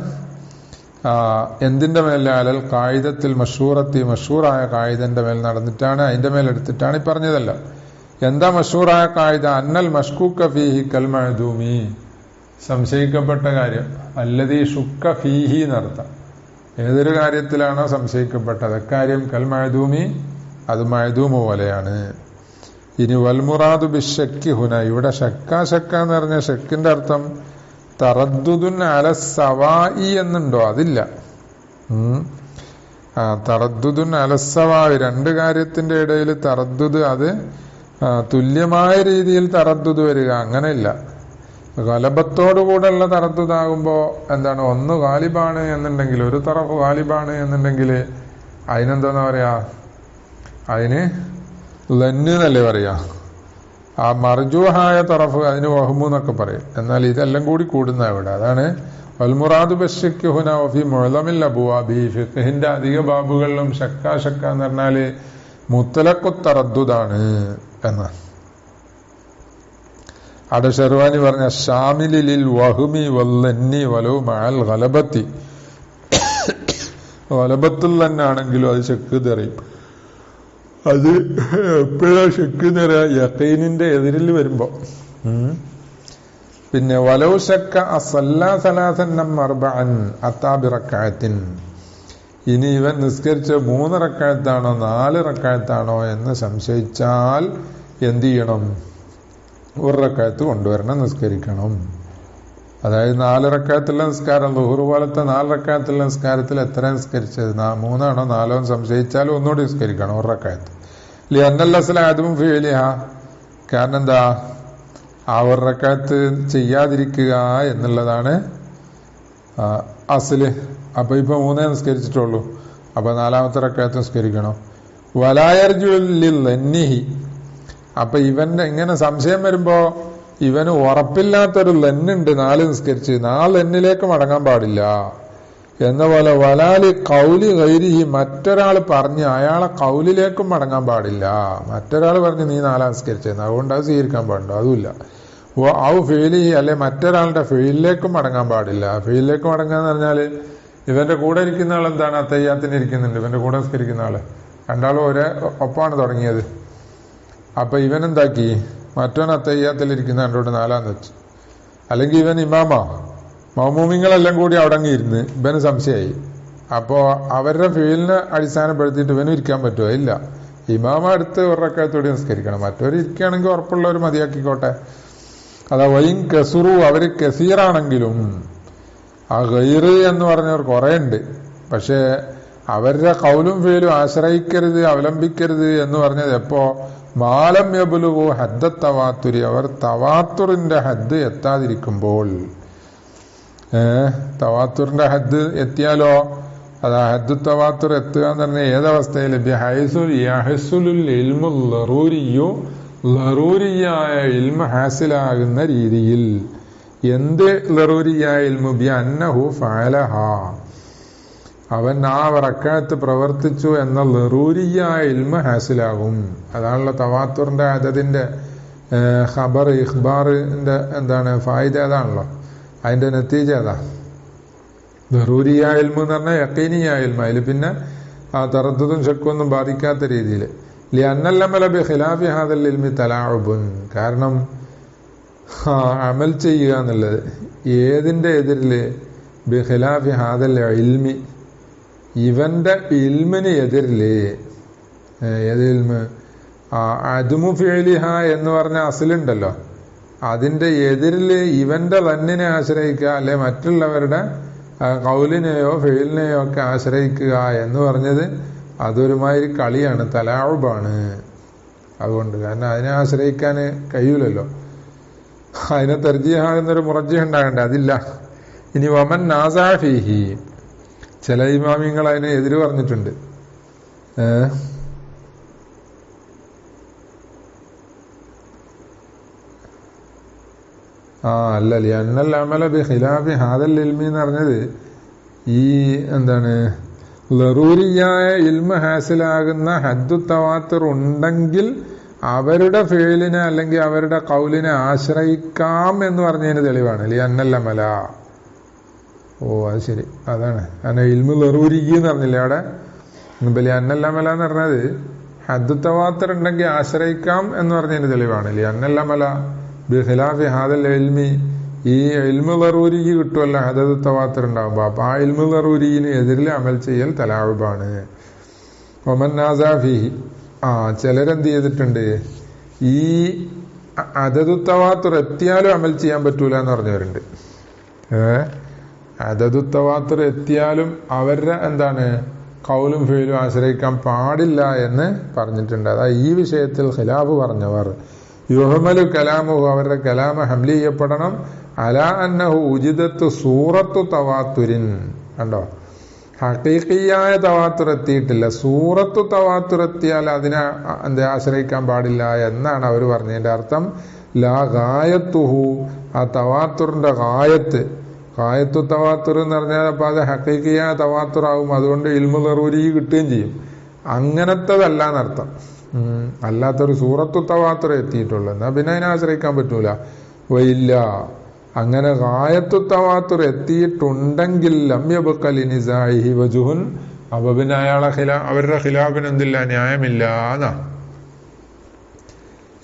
എന്തിന്റെ മേലെ? അലൽ ഖായിദത്തിൽ മഷ്ഹൂറത്തി, മഷ്ഹൂറായ ഖായിദന്റെ മേൽ നടന്നിട്ടാണ്, അതിന്റെ മേൽ എടുത്തിട്ടാണ് ഈ പറഞ്ഞതല്ല. എന്താ മഷ്ഹൂറായ ഖായിദ? അന്നൽ മഷ്കൂക ഫീഹി കൽ മഅദൂമി. സംശയിക്കപ്പെട്ട കാര്യം അല്ലദീ ശുക്ക ഫീഹി എന്നർത്ഥം. ഏതൊരു കാര്യത്തിലാണോ സംശയിക്കപ്പെട്ടത് അക്കാര്യം കൽ മഅദൂമി, അത് മഅദൂമ് പോലെയാണ്. ഇനി വൽമുറാദു ബിശ്ശക്കി ഹുന. ഇവിടെ ശക്ക എന്ന് പറഞ്ഞ ഷക്കിന്റെ അർത്ഥം തറദ്ദുദുൻ അല സവാഇ എന്നുണ്ടോ? അതില്ല. തറദ്ദുദുൻ അല സവാഇ, രണ്ട് കാര്യത്തിന്റെ ഇടയിൽ തറദ്ദുദ്, അത് തുല്യമായ രീതിയിൽ തറദ്ദുദ് വരിക, അങ്ങനെയില്ല. ഗലബത്തോടുകൂടെയുള്ള തറദ്ദുദാകുമ്പോ എന്താണ്? ഒന്ന് ഗാലിബാണ് എന്നുണ്ടെങ്കിൽ, ഒരു തറഫ് ഗാലിബാണ് എന്നുണ്ടെങ്കിൽ അതിനെന്താ പറയാ? അതിന് ലന്ന് എന്നല്ലേ പറയാ. ആ മർജൂഹായ തറഫ് അതിന് വഹ്മു എന്നൊക്കെ പറയും. എന്നാൽ ഇതെല്ലാം കൂടി കൂടുന്ന ഇവിടെ. അതാണ് വൽമുറാദു ബിശ്ശക്കി ഹുന വഫി മുഅ്ലമിൽ അബ്വാബി. ഫിഖ്ഹിന്റെ അധിക ബാബുകളിലും ശക്ക എന്ന് പറഞ്ഞാല് മുത്തലഖു തറദ്ദുദാണ് എന്ന്. അവിടെ ഷെർവാനി പറഞ്ഞ ഷാമിലിൽ വഹ്മി വല്ലന്നി വലൗ മഅൽ ഗലബത്തി. ഗലബത്തുൽ തന്നെയാണെങ്കിലും അത് ശക്ക് തെറിയും. അത് എപ്പോഴാ ശക്ക് തെറിയ? യഖീനിന്റെ എതിരിൽ വരുമ്പോ. പിന്നെ വലൗ ശക്ക അസല്ലാ സലാസൻ അർബഅൻ അത്താ ബിറക്അത്തിൻ. ഇനി ഇവൻ നിസ്കരിച്ച 3 റക്അത്താണോ 4 റക്അത്താണോ എന്ന് സംശയിച്ചാൽ എന്ത് ചെയ്യണം? 1 റക്അത്ത് കൊണ്ടുവരണം, നിസ്കരിക്കണം. അതായത് 4 റക്അത്തുള്ള നിസ്കാരം, ളുഹർ പോലത്തെ 4 റക്അത്തുള്ള നിസ്കാരത്തിൽ എത്ര നിസ്കരിച്ചത്? 3 ആണോ 4 എന്ന് സംശയിച്ചാൽ ഒന്നുകൂടി നിസ്കരിക്കണം, 1 റക്അത്ത്. ലിഅന്നൽ അസ്ല അദ്മു ഫിഇലിഹ. കാരണം എന്താ? ആ 1 റക്അത്ത് ചെയ്യാതിരിക്കുക എന്നുള്ളതാണ് അസ്ല്. അപ്പൊ ഇപ്പൊ 3 നിസ്കരിച്ചിട്ടുള്ളൂ, അപ്പൊ 4ാമത്തെ റക്അത്ത് നിസ്കരിക്കണം. വലായർജു ലില്ലന്നിഹി. അപ്പൊ ഇവന്റെ ഇങ്ങനെ സംശയം വരുമ്പോ ഇവന് ഉറപ്പില്ലാത്തൊരു ലെന്നുണ്ട് 4 നിസ്കരിച്ച് 4 ലെന്നിലേക്ക് മടങ്ങാൻ പാടില്ല എന്ന പോലെ വലാലി കൗലി ഗൈരിഹി മറ്റൊരാൾ പറഞ്ഞ് അയാളെ കൗലിലേക്കും മടങ്ങാൻ പാടില്ല. മറ്റൊരാൾ പറഞ്ഞ് നീ 4 നിസ്കരിച്ചെന്ന്, അതുകൊണ്ട് അത് സ്വീകരിക്കാൻ പാടുണ്ടോ? അതുമില്ല. ഔ ഫെയിലിഹി അല്ലെ മറ്റൊരാളുടെ ഫെയിലിലേക്കും മടങ്ങാൻ പാടില്ല. ഫെയിലിലേക്ക് മടങ്ങാന്ന് പറഞ്ഞാല് ഇവന്റെ കൂടെ ഇരിക്കുന്ന ആൾ എന്താണ് അത്തയ്യാത്തിന് ഇരിക്കുന്നുണ്ട്, ഇവന്റെ കൂടെ നിസ്കരിക്കുന്ന ആള് രണ്ടാളും ഒപ്പാണ് തുടങ്ങിയത്. അപ്പൊ ഇവൻ എന്താക്കി, മറ്റവൻ അത്തയ്യാത്തിലിരിക്കുന്ന രണ്ടോട് 4 വെച്ചു. അല്ലെങ്കിൽ ഇവൻ ഇമാമാ, മൗമൂമിങ്ങളെല്ലാം കൂടി അടങ്ങിയിരുന്ന് ഇവന് സംശയമായി. അപ്പോ അവരുടെ ഫീലിനെ അടിസ്ഥാനപ്പെടുത്തിയിട്ട് ഇവനും ഇരിക്കാൻ പറ്റുമോ? ഇല്ല. ഇമാമ അടുത്ത് ഒരക്കത്തോടെ നിസ്കരിക്കണം. മറ്റവർ ഇരിക്കുകയാണെങ്കിൽ ഉറപ്പുള്ളവർ മതിയാക്കിക്കോട്ടെ. അതാ വൈൻ കസുറു, അവര് കസീറാണെങ്കിലും ആ ഗൈറ് എന്ന് പറഞ്ഞവർ കുറെ ഉണ്ട്. പക്ഷെ അവരുടെ കൗലും ഫീലും ആശ്രയിക്കരുത്, അവലംബിക്കരുത് എന്ന് പറഞ്ഞത് എപ്പോ മാലം യബുലുവോ ഹദ്ദ തവാത്തുരി, അവർ തവാത്തുറിന്റെ ഹദ്ദ് എത്താതിരിക്കുമ്പോൾ. തവാത്തുറിന്റെ ഹദ്ദ് എത്തിയാലോ, അതാ ഹദ്ദു തവാത്തുർ എത്തുക എന്ന് പറഞ്ഞാൽ ഏതവസ്ഥയിൽ ലറൂരിയായ ഇൽമ ഹാസിലാകുന്ന രീതിയിൽ. എന്ത് ലറൂരിയായ ഇൽമു? ബി അന്നഹു ഫഅലഹ, അവൻ ആ റക്അത്ത് പ്രവർത്തിച്ചു എന്ന ലറൂരിയായ ഇൽമ ഹാസിലാകും. അതാണല്ലോ തവാത്തുറിന്റെ അതതിന്റെ ഖബർ ഇഖ്ബാറിന്റെ എന്താണ് ഫായിദ, അതാണല്ലോ അതിന്റെ നത്തീജ. അതാ ലറൂരിയായ ഇൽമു എന്ന് പറഞ്ഞാൽ യഖീനിയായ ഇൽമ. അതിൽ പിന്നെ ആ തറദ്ദുദും ശക്കൊന്നും ബാധിക്കാത്ത രീതിയിൽ. ലിഅന്നൽ ബി ഖിലാഫി ഹാദൽ ഇൽമി തലാഉബുൻ, കാരണം അമൽ ചെയ്യുക എന്നുള്ളത് ഏതിന്റെ എതിരില്? ബി ഖിലാഫി ഹാദൽ ഇൽമി, ഇവന്റെ ഇൽമിന് എതിരില്. ഏത് ഇൽമ്? അദ്മു ഫിഅലിഹ എന്ന് പറഞ്ഞ അസ്ലുണ്ടല്ലോ, അതിന്റെ എതിരില് ഇവന്റെ തന്നിനെ ആശ്രയിക്കുക, അല്ലെ മറ്റുള്ളവരുടെ കൗലിനെയോ ഫെയിലിനെയോ ഒക്കെ ആശ്രയിക്കുക എന്ന് പറഞ്ഞത് അതൊരുമാതിരി കളിയാണ്, തലാഉബാണ്. അതുകൊണ്ട് കാരണം അതിനെ ആശ്രയിക്കാൻ കഴിയൂലല്ലോ, അതിനെ തർജീഹാകുന്നൊരു മുറജ്ജിഹ് ഉണ്ടാകണ്ടേ, അതില്ല. ഇനി വമൻ നാസാ ഫീഹി, ചില ഇമാമിങ്ങൾ അതിനെ എതിര് പറഞ്ഞിട്ടുണ്ട്. അല്ലല്ലേ അന്നൽ അമല ബി ഖിലാഫി ഹാദൽ ഇൽമി എന്ന് പറഞ്ഞത് ഈ എന്താണ് ലറൂരിയായ ഇൽമ ഹാസിലാകുന്ന ഹദ്ദു തവാത്തുർ ഉണ്ടെങ്കിൽ അവരുടെ ഫേലിനെ അല്ലെങ്കിൽ അവരുടെ കൗലിനെ ആശ്രയിക്കാം എന്ന് പറഞ്ഞതിന് തെളിവാണ് ലിഅന്നൽ അമല. ഓ അത് ശരി, അതാണ് അങ്ങനെ ഇൽമു ലറൂരി എന്ന് പറഞ്ഞില്ലേ അവിടെ. ലിഅന്നൽ അമല എന്ന് പറഞ്ഞത് ഹദ്ദു തവാത്തുർ ഉണ്ടെങ്കിൽ ആശ്രയിക്കാം എന്ന് പറഞ്ഞതിന് തെളിവാണ് ലിഅന്നൽ അമല ബി ഖിലാഫി ഹാദൽ ഇൽമി. ഈ ഇൽമു ലറൂരി കിട്ടുമല്ലോ ഹദദ് തവാത്തുർ ഉണ്ടാകുമ്പോ, അപ്പൊ ആ ഇൽമു ലറൂരിന് എതിരിൽ അമൽ ചെയ്യൽ തലാഉബാണ്. വമൻ നാസാ ഫീഹി, ചിലരെന്ത് ചെയ്തിട്ടുണ്ട്, ഈ അദദു തവാത്തുർ എത്തിയാലും അമൽ ചെയ്യാൻ പറ്റൂല എന്ന് പറഞ്ഞവരുണ്ട്. അദദു തവാത്തുർ എത്തിയാലും അവരുടെ എന്താണ് കൗലും ഫീലും ആശ്രയിക്കാൻ പാടില്ല എന്ന് പറഞ്ഞിട്ടുണ്ട്. അതാ ഈ വിഷയത്തിൽ ഖിലാഫ് പറഞ്ഞവർ യുഹ്മലു കലാമുഹു, അവരുടെ കലാമ ഹംലി ചെയ്യപ്പെടണം. അലാ അന്നഹു ഉജിദത്തു സൂറത്തു തവാത്തുരിൻ, കണ്ടോ ഹഖീഖിയായ തവാത്തുർ എത്തിയിട്ടില്ല, സൂറത്തു തവാത്തുർ എത്തിയാൽ അതിനെ ആശ്രയിക്കാൻ പാടില്ല എന്നാണ് അവർ പറഞ്ഞതിന്റെ അർത്ഥം. ലാ ഗായത്തുഹു, ആ തവാത്തുറിന്റെ ഗായത്തു തവാത്തുർ എന്ന് പറഞ്ഞാൽ അപ്പൊ അത് ഹഖീഖിയായ തവാത്തുർ ആവും, അതുകൊണ്ട് ഇൽമു ലറൂരി കിട്ടുകയും ചെയ്യും. അങ്ങനത്തതല്ല എന്നർത്ഥം. അല്ലാത്തൊരു സൂറത്തു തവാത്തുർ എത്തിയിട്ടുള്ളൂ, എന്നാ പിന്നെ അതിനെ ആശ്രയിക്കാൻ പറ്റൂല. വയില്ല, അങ്ങനെ ഗായത്തു തവാത്തുർ എത്തിയിട്ടുണ്ടെങ്കിൽ ലംയബ്ഖലി നിസാഇഹി വജുഹുൻ, അപ്പൊ പിന്നെ അയാളെ അവരുടെ ഖിലാഫിന് എന്തില്ല, ന്യായമില്ല എന്നാ.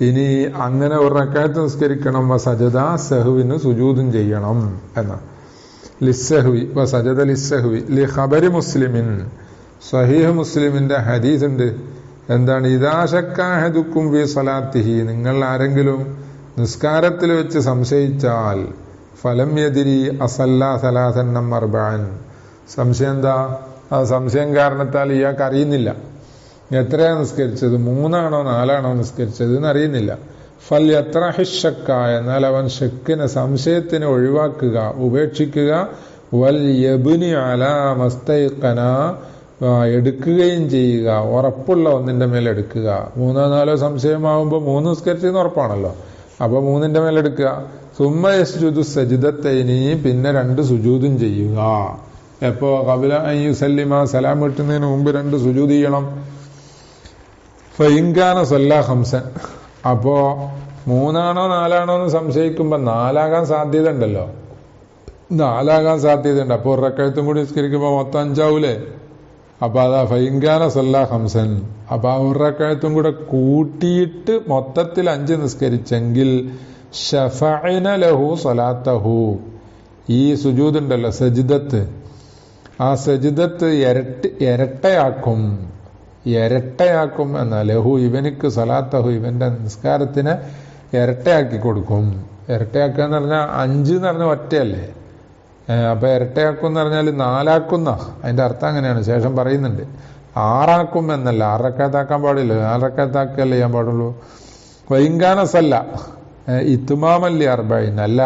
ഇനി അങ്ങനെ ഒരു റക്അത്ത് നിസ്കരിക്കണം, വസജദ സഹ്വിന് സുജൂദും ചെയ്യണം എന്നാ. ലിസ്സഹ്വി വസജദ ലിസ്സഹ്വി ലി ഖബരി മുസ്ലിമിൻ, സഹീഹ് മുസ്ലിമിന്റെ ഹദീസ് ഉണ്ട്. എന്താണ്? ഇദാ ശക്ക അഹദുക്കും ഫീ സ്വലാത്തിഹി, നിങ്ങൾ ആരെങ്കിലും നിസ്കാരത്തിൽ വെച്ച് സംശയിച്ചാൽ, ഫലം യദ്രി അസല്ല സലാസൻ അം അർബഅൻ, സംശയം എന്താ? ആ സംശയം കാരണത്താൽ ഇയാൾക്ക് അറിയുന്നില്ല എത്രയാ നിസ്കരിച്ചത്, 3 ആണോ 4 ആണോ നിസ്കരിച്ചത് എന്ന് അറിയുന്നില്ല. ഫൽ യത്രഹി ശക്ക, എന്നാൽ അവൻ ശക്കിനെ സംശയത്തിനെ ഒഴിവാക്കുക, ഉപേക്ഷിക്കുക. വൽ യബ്നി അലാ മസ്തൈഖന, എടുക്കുകയും ചെയ്യുക, ഉറപ്പുള്ള ഒന്നിന്റെ മേൽ എടുക്കുക. 3-4 സംശയമാവുമ്പോ 3 നിസ്കരിച്ചെന്ന് ഉറപ്പാണല്ലോ, അപ്പൊ 3ന്റെ മേലെടുക്കുക. സുമ്മ യസ്ജുദു സജിദത്തൈനി, പിന്നെ 2 സുജൂദും ചെയ്യുക. എപ്പോ? ഖബല അൻ യുസല്ലിമ, സലാം കിട്ടുന്നതിന് മുമ്പ് 2 സുജൂദ് ചെയ്യണം. ഫഇൻകാന സല്ല ഖംസൻ, അപ്പോ 3ആണോ 4ആണോ എന്ന് സംശയിക്കുമ്പോ 4ആകാൻ സാധ്യത ഉണ്ടല്ലോ, 4ആകാൻ സാധ്യതയുണ്ട്. അപ്പൊ 1 റക്അത്തും കൂടി നിസ്കരിക്കുമ്പോ മൊത്തം 5 ആവൂലേ? അപ്പൊ അതാ ഫഇൻകാന സല്ല ഖംസൻ, അപ്പൊ ആ 1 റക്അത്തും കൂടെ കൂട്ടിയിട്ട് മൊത്തത്തിൽ 5 നിസ്കരിച്ചെങ്കിൽ ശഫഅന ലഹു സലാത്തഹു, ഈ സുജൂദ് ഉണ്ടല്ലോ സജിദത്ത്, ആ സജിദത്ത് ഇരട്ടയാക്കും എന്നാ ലഹു, ഇവനിക്ക് സലാത്തഹു, ഇവന്റെ നിസ്കാരത്തിന് ഇരട്ടയാക്കി കൊടുക്കും. ഇരട്ടയാക്കുക എന്ന് പറഞ്ഞാൽ 5 എന്ന് പറഞ്ഞ ഒറ്റയല്ലേ, അപ്പൊ ഇരട്ടയാക്കും എന്ന് പറഞ്ഞാൽ 4ആക്കുന്ന, അതിന്റെ അർത്ഥം അങ്ങനെയാണ്. ശേഷം പറയുന്നുണ്ട് 6ആക്കും എന്നല്ല, 6 റക്അത്താക്കാൻ പാടില്ല, 4 റക്അത്താക്കല്ലേ ചെയ്യാൻ പാടുള്ളൂ. വൈങ്കാന സല്ല ഇത്മാമല്ലി 40, അല്ല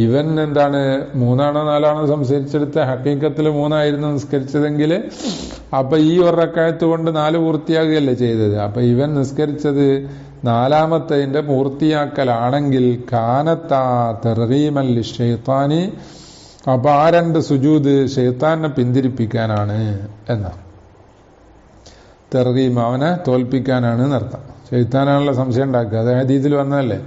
ഇവൻ എന്താണ് 3ആണോ 4ആണോ സംസാരിച്ചെടുത്ത ഹക്കീക്കത്തിൽ 3ആയിരുന്നു നിസ്കരിച്ചതെങ്കിൽ അപ്പൊ ഈ 1 റക്അത്ത് കൊണ്ട് 4 പൂർത്തിയാകുകയല്ലേ ചെയ്തത്. അപ്പൊ ഇവൻ നിസ്കരിച്ചത് 4ാമത്തതിന്റെ പൂർത്തിയാക്കലാണെങ്കിൽ കാനത്താ തർഗീമൻ ലിശ്ശൈത്താനി, അപ്പൊ ആ 2 സുജൂദ് ഷെയ്ത്താനെ പിന്തിരിപ്പിക്കാനാണ് എന്നാ, തർഗീം അവനെ തോൽപ്പിക്കാനാണ് എന്നർത്ഥം. ഷെയ്ത്താനാണുള്ള സംശയം ഉണ്ടാക്കുക. അതായത് ഇതിൽ വന്നതല്ലേ,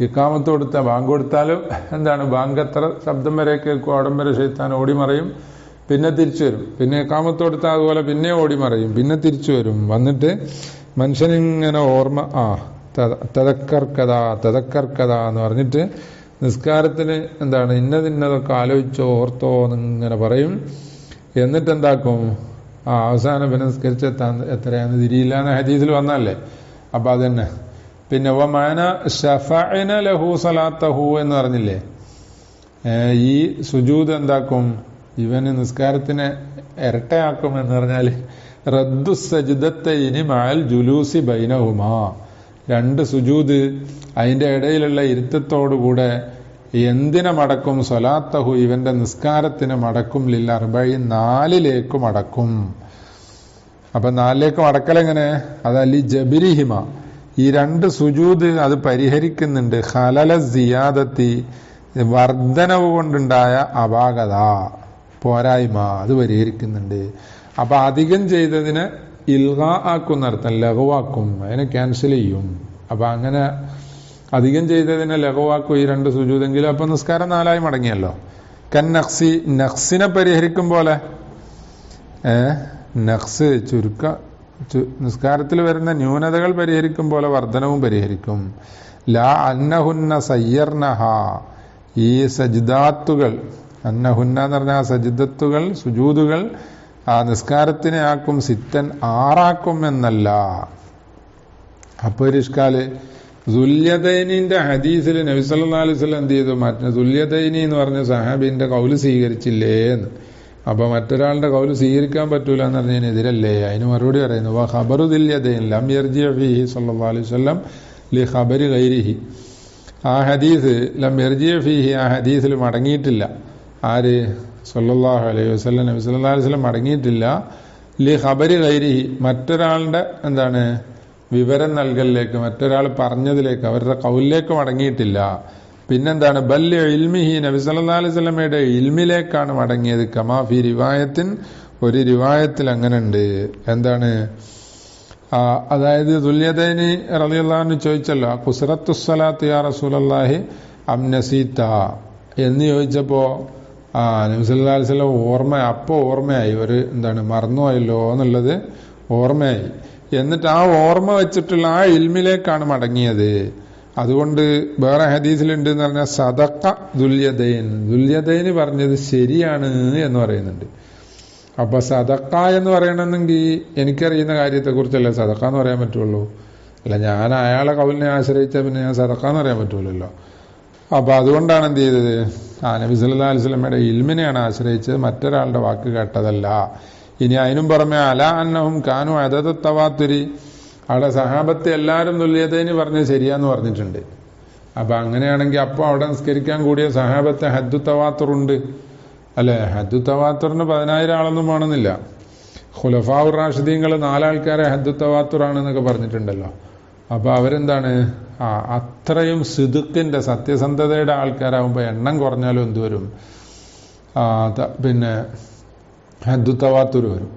ഇഖാമത്ത് കൊടുത്ത ബാങ്ക് കൊടുത്താലും എന്താണ്, ബാങ്ക് എത്ര ശബ്ദം വരെ കേൾക്കും അവിടം വരെ ഷെയ്ത്താൻ ഓടിമറയും, പിന്നെ തിരിച്ചു വരും. പിന്നെ ഇഖാമത്ത് കൊടുത്താൽ അതുപോലെ പിന്നെ ഓടിമറയും, പിന്നെ തിരിച്ചു വരും. വന്നിട്ട് മനുഷ്യനിങ്ങനെ ഓർമ്മ തദക്കർക്കഥ എന്ന് പറഞ്ഞിട്ട് നിസ്കാരത്തിന് എന്താണ് ഇന്നതൊക്കെ ആലോചിച്ചോ ഓർത്തോ എന്നിങ്ങനെ പറയും. എന്നിട്ട് എന്താക്കും, അവസാനം പിന്നെ നിസ്കരിച്ചെത്താൻ എത്രയാന്ന് തിരിയില്ല എന്ന ഹദീസിൽ വന്നല്ലേ. അപ്പൊ അതന്നെ. പിന്നെ വമാന ശഫഅന ലഹു സലാത്തഹു എന്ന് പറഞ്ഞില്ലേ, ഈ സുജൂദ് എന്താക്കും, ഇവന് നിസ്കാരത്തിനെ ഇരട്ടയാക്കും എന്ന് പറഞ്ഞാൽ റദ്ദു സജ്ദത്തൈനി മഅൽ ജുലൂസി ബൈനഹുമാ, 2 സുജൂദ് അതിന്റെ ഇടയിലുള്ള ഇരുത്തത്തോടുകൂടെ എന്തിനെ മടക്കും, സ്വലാത്തഹു ഇവന്റെ നിസ്കാരത്തിന് മടക്കും, ലിൽ 40 4ലേക്ക് മടക്കും. അപ്പൊ 4ലേക്ക് മടക്കലെങ്ങനെ, അതല്ലി ജബിരിഹിമ, ഈ 2 സുജൂദ് അത് പരിഹരിക്കുന്നുണ്ട് ഖലല സിയാദത്തി, വർദ്ധനവ് കൊണ്ടുണ്ടായ അപാകത പോരായ്മ അത് പരിഹരിക്കുന്നുണ്ട്. അപ്പൊ അധികം ചെയ്തതിനെ ഇൽഗാ ആക്കുന്നർത്ഥം, ലഘുവാക്കും, അതിനെ ക്യാൻസൽ ചെയ്യും. അപ്പൊ അങ്ങനെ അധികം ചെയ്തതിനെ ലഘുവാക്കും ഈ 2 സുജൂദെങ്കിലും. അപ്പൊ നിസ്കാരം 4ആയി മടങ്ങിയല്ലോ. നഖ്സി, നഖ്സിനെ പരിഹരിക്കും പോലെ, നഖ്സ് നിസ്കാരത്തിൽ വരുന്ന ന്യൂനതകൾ പരിഹരിക്കും പോലെ വർധനവും പരിഹരിക്കും. ലാ അന്നഹുന്ന സയ്യർനഹ, ഈ സജിദാത്തുകൾ, അന്നഹുന്ന എന്ന് പറഞ്ഞാൽ സജിദത്തുകൾ സുജൂദുകൾ ആ നിസ്കാരത്തിനെ ആക്കും സിത്തൻ 6ആക്കും എന്നല്ല. അപ്പൊ ഒരു ഇഷ്കാല്, ദുല്യദൈനിന്റെ ഹദീസിൽ നബി സല്ലല്ലാഹു അലൈഹി വസല്ലം എന്ത് ചെയ്തു, മറ്റേ ദുല്യദൈനി എന്ന് പറഞ്ഞ സഹാബിന്റെ കൗല് സ്വീകരിച്ചില്ലേ എന്ന്. അപ്പൊ മറ്റൊരാളുടെ കൗല് സ്വീകരിക്കാൻ പറ്റൂല എന്ന് പറഞ്ഞതിനെതിരല്ലേ. അതിന് മറുപടി പറയുന്നു, വ ഖബറു ദുല്യദൈൻ ലം യർജിഅ ഫീഹി സല്ലല്ലാഹു അലൈഹി വസല്ലം ലി ഖബരി ഗൈരിഹി, ആ ഹദീസ് ലം യർജിഅ ഫീഹി, ആ ഹദീസിൽ മടങ്ങിയിട്ടില്ല. ആര്? സല്ലല്ലാഹു അലൈഹി വസല്ലം, നബി സല്ലല്ലാഹു അലൈഹി വസല്ലം മടങ്ങിയിട്ടില്ല ലി ഖബരി ഗൈരിഹി, മറ്റൊരാളുടെ എന്താണ് വിവരം നൽകലിലേക്ക്, മറ്റൊരാൾ പറഞ്ഞതിലേക്ക്, അവരുടെ കൗലിലേക്ക് മടങ്ങിയിട്ടില്ല. പിന്നെന്താണ്, ബല്യ ഇൽമിഹി, നബി സല്ലല്ലാഹു അലൈഹി വസല്ലമയുടെ ഇൽമിലേക്കാണ് മടങ്ങിയത്. കമാ ഫി റിവായത്തിൻ, ഒരു റിവായത്തിൽ അങ്ങനെ ഉണ്ട്. എന്താണ്, അതായത് ദുല്യദൈനി റളിയല്ലാഹു അൻഹു ചോദിച്ചല്ലോ, ഖുസ്റത്തുസ്സലാത്ത് യാ റസൂലല്ലാഹി അം നസീത എന്ന് ചോദിച്ചപ്പോ നബി സല്ലല്ലാഹു അലൈഹി വസല്ലം ഓർമ്മയായി, ഒരു എന്താണ് മറന്നുപോയല്ലോ എന്നുള്ളത് ഓർമ്മയായി. എന്നിട്ട് ആ ഓർമ്മ വെച്ചിട്ടുള്ള ആ ഇൽമിലേക്കാണ് മടങ്ങിയത്. അതുകൊണ്ട് വേറെ ഹദീസിലുണ്ട് എന്ന് പറഞ്ഞാൽ സദഖ ദുല്യദൈൻ പറഞ്ഞത് ശരിയാണ് എന്ന് പറയുന്നുണ്ട്. അപ്പൊ സദഖ എന്ന് പറയണമെങ്കിൽ എനിക്കറിയുന്ന കാര്യത്തെ കുറിച്ചല്ലേ സദഖ എന്ന് പറയാൻ പറ്റുള്ളൂ. അല്ല, ഞാൻ അയാളെ കൗലിനെ ആശ്രയിച്ചാൽ പിന്നെ ഞാൻ സദഖ എന്ന് പറയാൻ പറ്റൂലല്ലോ. അപ്പൊ അതുകൊണ്ടാണ് എന്ത് ചെയ്തത്, നബി സല്ലല്ലാഹു അലൈഹി വസല്ലമയുടെ ഇൽമിനെയാണ് ആശ്രയിച്ചത്, മറ്റൊരാളുടെ വാക്ക് കേട്ടതല്ല. ഇനി അതിനും പുറമെ അല അന്നഹും കാനു അദദ തവാത്തുരി, അവിടെ സഹാബത്തെ എല്ലാവരും തുല്യതേന് പറഞ്ഞത് ശരിയാന്ന് പറഞ്ഞിട്ടുണ്ട്. അപ്പൊ അങ്ങനെയാണെങ്കിൽ അപ്പോൾ അവിടെ നിസ്കരിക്കാൻ കൂടിയ സഹാബത്തെ ഹദ്ദു തവാത്തുറുണ്ട് അല്ലെ. ഹദ്ദു തവാത്തുറിന് 10,000 ആളൊന്നും വേണമെന്നില്ല. ഖുലഫാഉർ റാഷിദീങ്ങൾ 4 ആൾക്കാരെ ഹദ്ദു തവാത്തുറാണെന്നൊക്കെ പറഞ്ഞിട്ടുണ്ടല്ലോ. അപ്പൊ അവരെന്താണ്, അത്രയും സിദുക്കിന്റെ സത്യസന്ധതയുടെ ആൾക്കാരാകുമ്പോൾ എണ്ണം കുറഞ്ഞാലും എന്ത് വരും? പിന്നെ ഹദ്ദുത്തവാത്തുർ വരും.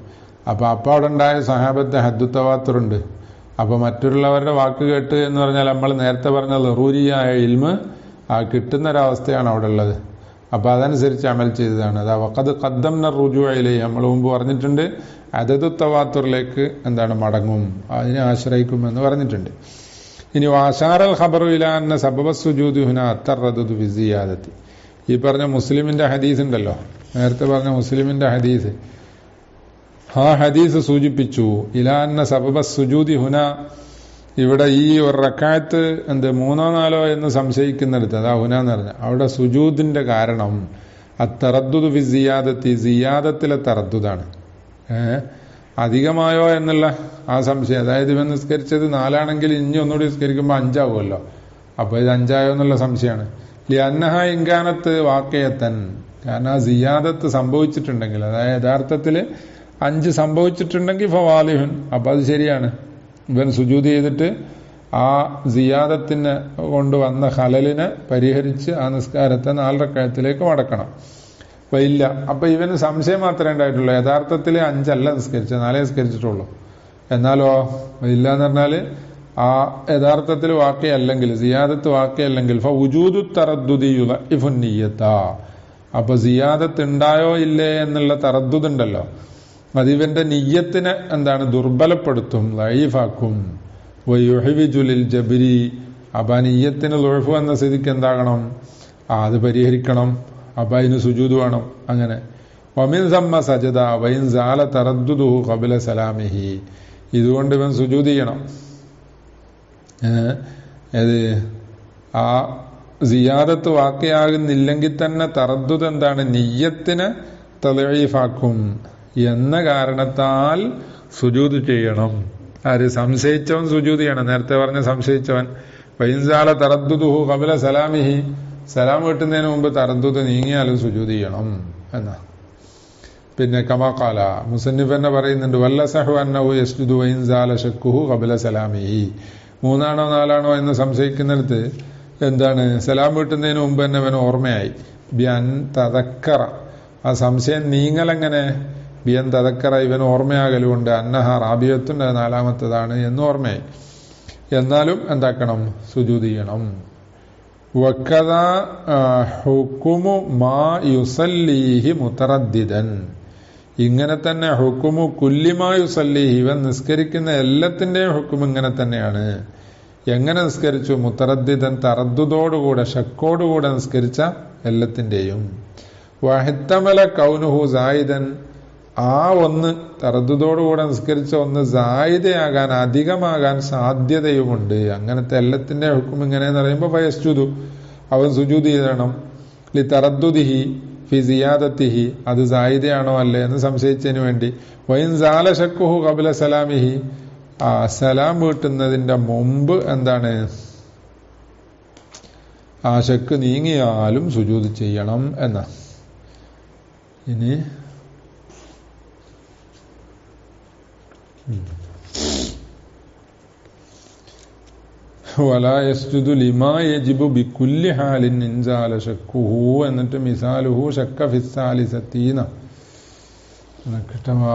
അപ്പൊ അവിടെ ഉണ്ടായ സഹാബത്തെ ഹദ്ദുത്തവാത്തുറുണ്ട്. അപ്പൊ മറ്റുള്ളവരുടെ വാക്ക് കേട്ട് എന്ന് പറഞ്ഞാൽ നമ്മൾ നേരത്തെ പറഞ്ഞ ലറൂരിയായ ഇൽമ് കിട്ടുന്നൊരവസ്ഥയാണ് അവിടെ ഉള്ളത്. അപ്പൊ അതനുസരിച്ച് അമൽ ചെയ്തതാണ്. അത് വഖദ് ഖദ്ദംന റുജൂഇലൈ, നമ്മൾ മുമ്പ് പറഞ്ഞിട്ടുണ്ട്, അദദു തവാത്തുറിലേക്ക് മടങ്ങും, അതിനെ ആശ്രയിക്കുമെന്ന് പറഞ്ഞിട്ടുണ്ട്. ഇനി വാശാറൽ ഖബറു ഇലാ അന്ന സബബ സുജൂദി ഹുനാ അത്തറദദു ഫി സിയാദത്തി. ഈ പറഞ്ഞ മുസ്ലിമിന്റെ ഹദീസ് ഉണ്ടല്ലോ, നേരത്തെ പറഞ്ഞ മുസ്ലിമിന്റെ ഹദീസ്, ആ ഹദീസ് സൂചിപ്പിച്ചു ഇലാ അന്ന സബബ സുജൂദി ഹുനാ, ഇവിടെ ഈ ഒരു റക്അത്ത് 3 or 4 എന്ന് സംശയിക്കുന്നിടത്ത്, അതാ ഹുന എന്ന് പറഞ്ഞ അവിടെ സുജൂദിന്റെ കാരണം അത്തറദ്ദുദു ഫി സിയാദത്തി, സിയാദത്തിലെ തറദ്ദുദാണ്. അധികമായോ എന്നുള്ള ആ സംശയം. അതായത് ഇവൻ നിസ്കരിച്ചത് 4 ആണെങ്കിൽ ഇനി ഒന്നുകൂടി നിസ്കരിക്കുമ്പോൾ 5 ആവുമല്ലോ, അപ്പൊ ഇത് 5 ആയോ എന്നുള്ള സംശയമാണ്. ലിഅന്നഹ ഇൻകാനത്ത് വാഖിയത്തൻ, കാരണം ആ സിയാദത്ത് സംഭവിച്ചിട്ടുണ്ടെങ്കിൽ, അതായത് യഥാർത്ഥത്തിൽ 5 സംഭവിച്ചിട്ടുണ്ടെങ്കിൽ ഫവാലിഹുൻ, അപ്പൊ അത് ശരിയാണ്. ഇവൻ സുജൂദ് ചെയ്തിട്ട് ആ സിയാദത്തിന് കൊണ്ടുവന്ന ഖലലിനെ പരിഹരിച്ച് ആ നിസ്കാരത്തെ 4 റക്അത്തിലേക്ക് മടക്കണം. അപ്പൊ ഇല്ല, അപ്പൊ ഇവന് സംശയം മാത്രമേ ഉണ്ടായിട്ടുള്ളൂ. യഥാർത്ഥത്തിൽ 5 അല്ല നിസ്കരിച്ചത്, 4 നിസ്കരിച്ചിട്ടുള്ളൂ. എന്നാലോ ഇല്ല എന്ന് പറഞ്ഞാല് ആ യഥാർത്ഥത്തിൽ വാഖിയല്ലെങ്കിൽ, സിയാദത്ത് വാഖിയല്ലെങ്കിൽ ഫവുജൂദു തറദ്ദുദി യുളഇഫു നിയ്യത, അപ്പൊ സിയാദത്ത് ഉണ്ടായോ ഇല്ലേ എന്നുള്ള തറദ്ദുദ് ഉണ്ടല്ലോ, അതിവന്റെ നിയ്യത്തിനെ ദുർബലപ്പെടുത്തും, ലൈഫാക്കും. വയുഹിവിജുലിൽ ജബരി, അപ്പൊ ആ നിയ്യത്തിന് ലുഅഫ് എന്ന സ്ഥിതിക്ക് എന്താകണം? അത് പരിഹരിക്കണം. അപ്പൊ അതിന് സുജൂദ് വേണം. അങ്ങനെ വമിൻ സമ്മ സജദ വൈൻ സാല തറദ്ദുദുഹു ഖബല സലാമിഹി, ഇതുകൊണ്ട് ഇവൻ സുജൂദ് ചെയ്യണം. ആ സിയാദത്ത് വാക്കിയാകുന്നില്ലെങ്കിൽ തന്നെ തറദ്ദുദ് നിയ്യത്തിനെ തലീഫാക്കും എന്ന കാരണത്താൽ സുജൂദ് ചെയ്യണം. ആര്? സംശയിച്ചവൻ സുജൂദ് ചെയ്യണം. നേരത്തെ പറഞ്ഞ സംശയിച്ചവൻ വൈൻസാല തറദ്ദുദുഹു ഖബല സലാമിഹി, സലാം കിട്ടുന്നതിന് മുമ്പ് തറദ്ദുദ് നീങ്ങിയാലും സുജൂദ് ചെയ്യണം എന്നാ. പിന്നെ കമാഖാല മുസന്നിഫ് തന്നെ പറയുന്നുണ്ട്, വല്ലസഹു അന്നഹു യസ്ജുദു വൈൻസാല ശക്കുഹു ഖബല സലാമിഹി, 3 ആണോ 4 ആണോ എന്ന് സംശയിക്കുന്നിടത്ത് സലാം കിട്ടുന്നതിന് മുമ്പ് തന്നെ അവന് ഓർമ്മയായി. ബിഅൻ തദക്കറ, ആ സംശയം നീങ്ങലെങ്ങനെ? ബിയൻ തദക്കറ, ഇവൻ ഓർമ്മയാകലുകൊണ്ട് അന്നഹ റാബിയത്തുൻ, 4ാമത്തേതാണ് എന്ന് ഓർമ്മയായി. എന്നാലും എന്താക്കണം? സുജൂദ് ചെയ്യണം. വക്കദാ ഹുക്കുമു മാ യുസല്ലീഹി മുതറദ്ദിദൻ, ഇങ്ങനെ തന്നെ ഹുക്കുമു കുല്ലിമാ യുസല്ലീഹി, ഇവൻ നിസ്കരിക്കുന്ന എല്ലാത്തിന്റെയും ഹുക്കും ഇങ്ങനെ തന്നെയാണ്. എങ്ങനെ നിസ്കരിച്ചു? മുതറദ്ദിദൻ, തറദ്ദുദോടുകൂടെ ശക്കോടുകൂടെ നിസ്കരിച്ച എല്ലാത്തിന്റെയും. വഹത്തമല കൗനുഹു സായിദൻ, ആ ഒന്ന് തറദ്ദുദോടുകൂടെ നിസ്കരിച്ച ഒന്ന് സായിദയാകാൻ, അധികമാകാൻ സാധ്യതയുമുണ്ട്. അങ്ങനത്തെ എല്ലാത്തിന്റെ ഹുക്കും ഇങ്ങനെയെന്ന് പറയുമ്പോൾ ഫയസ്ജുദു, അവൻ സുജൂദ് ചെയ്യണം. ലി തറദ്ദുദിഹി ഫി സിയാദത്തിഹി, അത് സായിദയാണോ അല്ലേ എന്ന് സംശയിച്ചതിന് വേണ്ടി. വൈൻ സാല ശക്കുഹു ഖബല സലാമിഹി, ആ സലാം വീട്ടുന്നതിന്റെ മുമ്പ് ആ ശക്ക് നീങ്ങിയാലും സുജൂദ് ചെയ്യണം എന്നാ. ഇനി വലാ യസ്ജുദു ലിമാ യജിബു ബികുല്ലി ഹാലിൻ ഇൻസാല ശക്കുഹു, എന്നിട്ട് മിസാലുഹു ശക്ക ഫിസ്സാലിസത്തീന.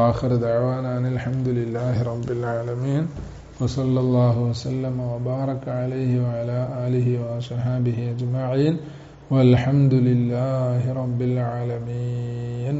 ആഖിറു ദഅവാനാ അൽഹംദുലില്ലാഹി റബ്ബിൽ ആലമീൻ വസല്ലല്ലാഹു വസല്ലമ വബാറക അലൈഹി വഅലാ ആലിഹി വഅസ്ഹാബിഹി അജ്മഈൻ വൽഹംദുലില്ലാഹി റബ്ബിൽ ആലമീൻ.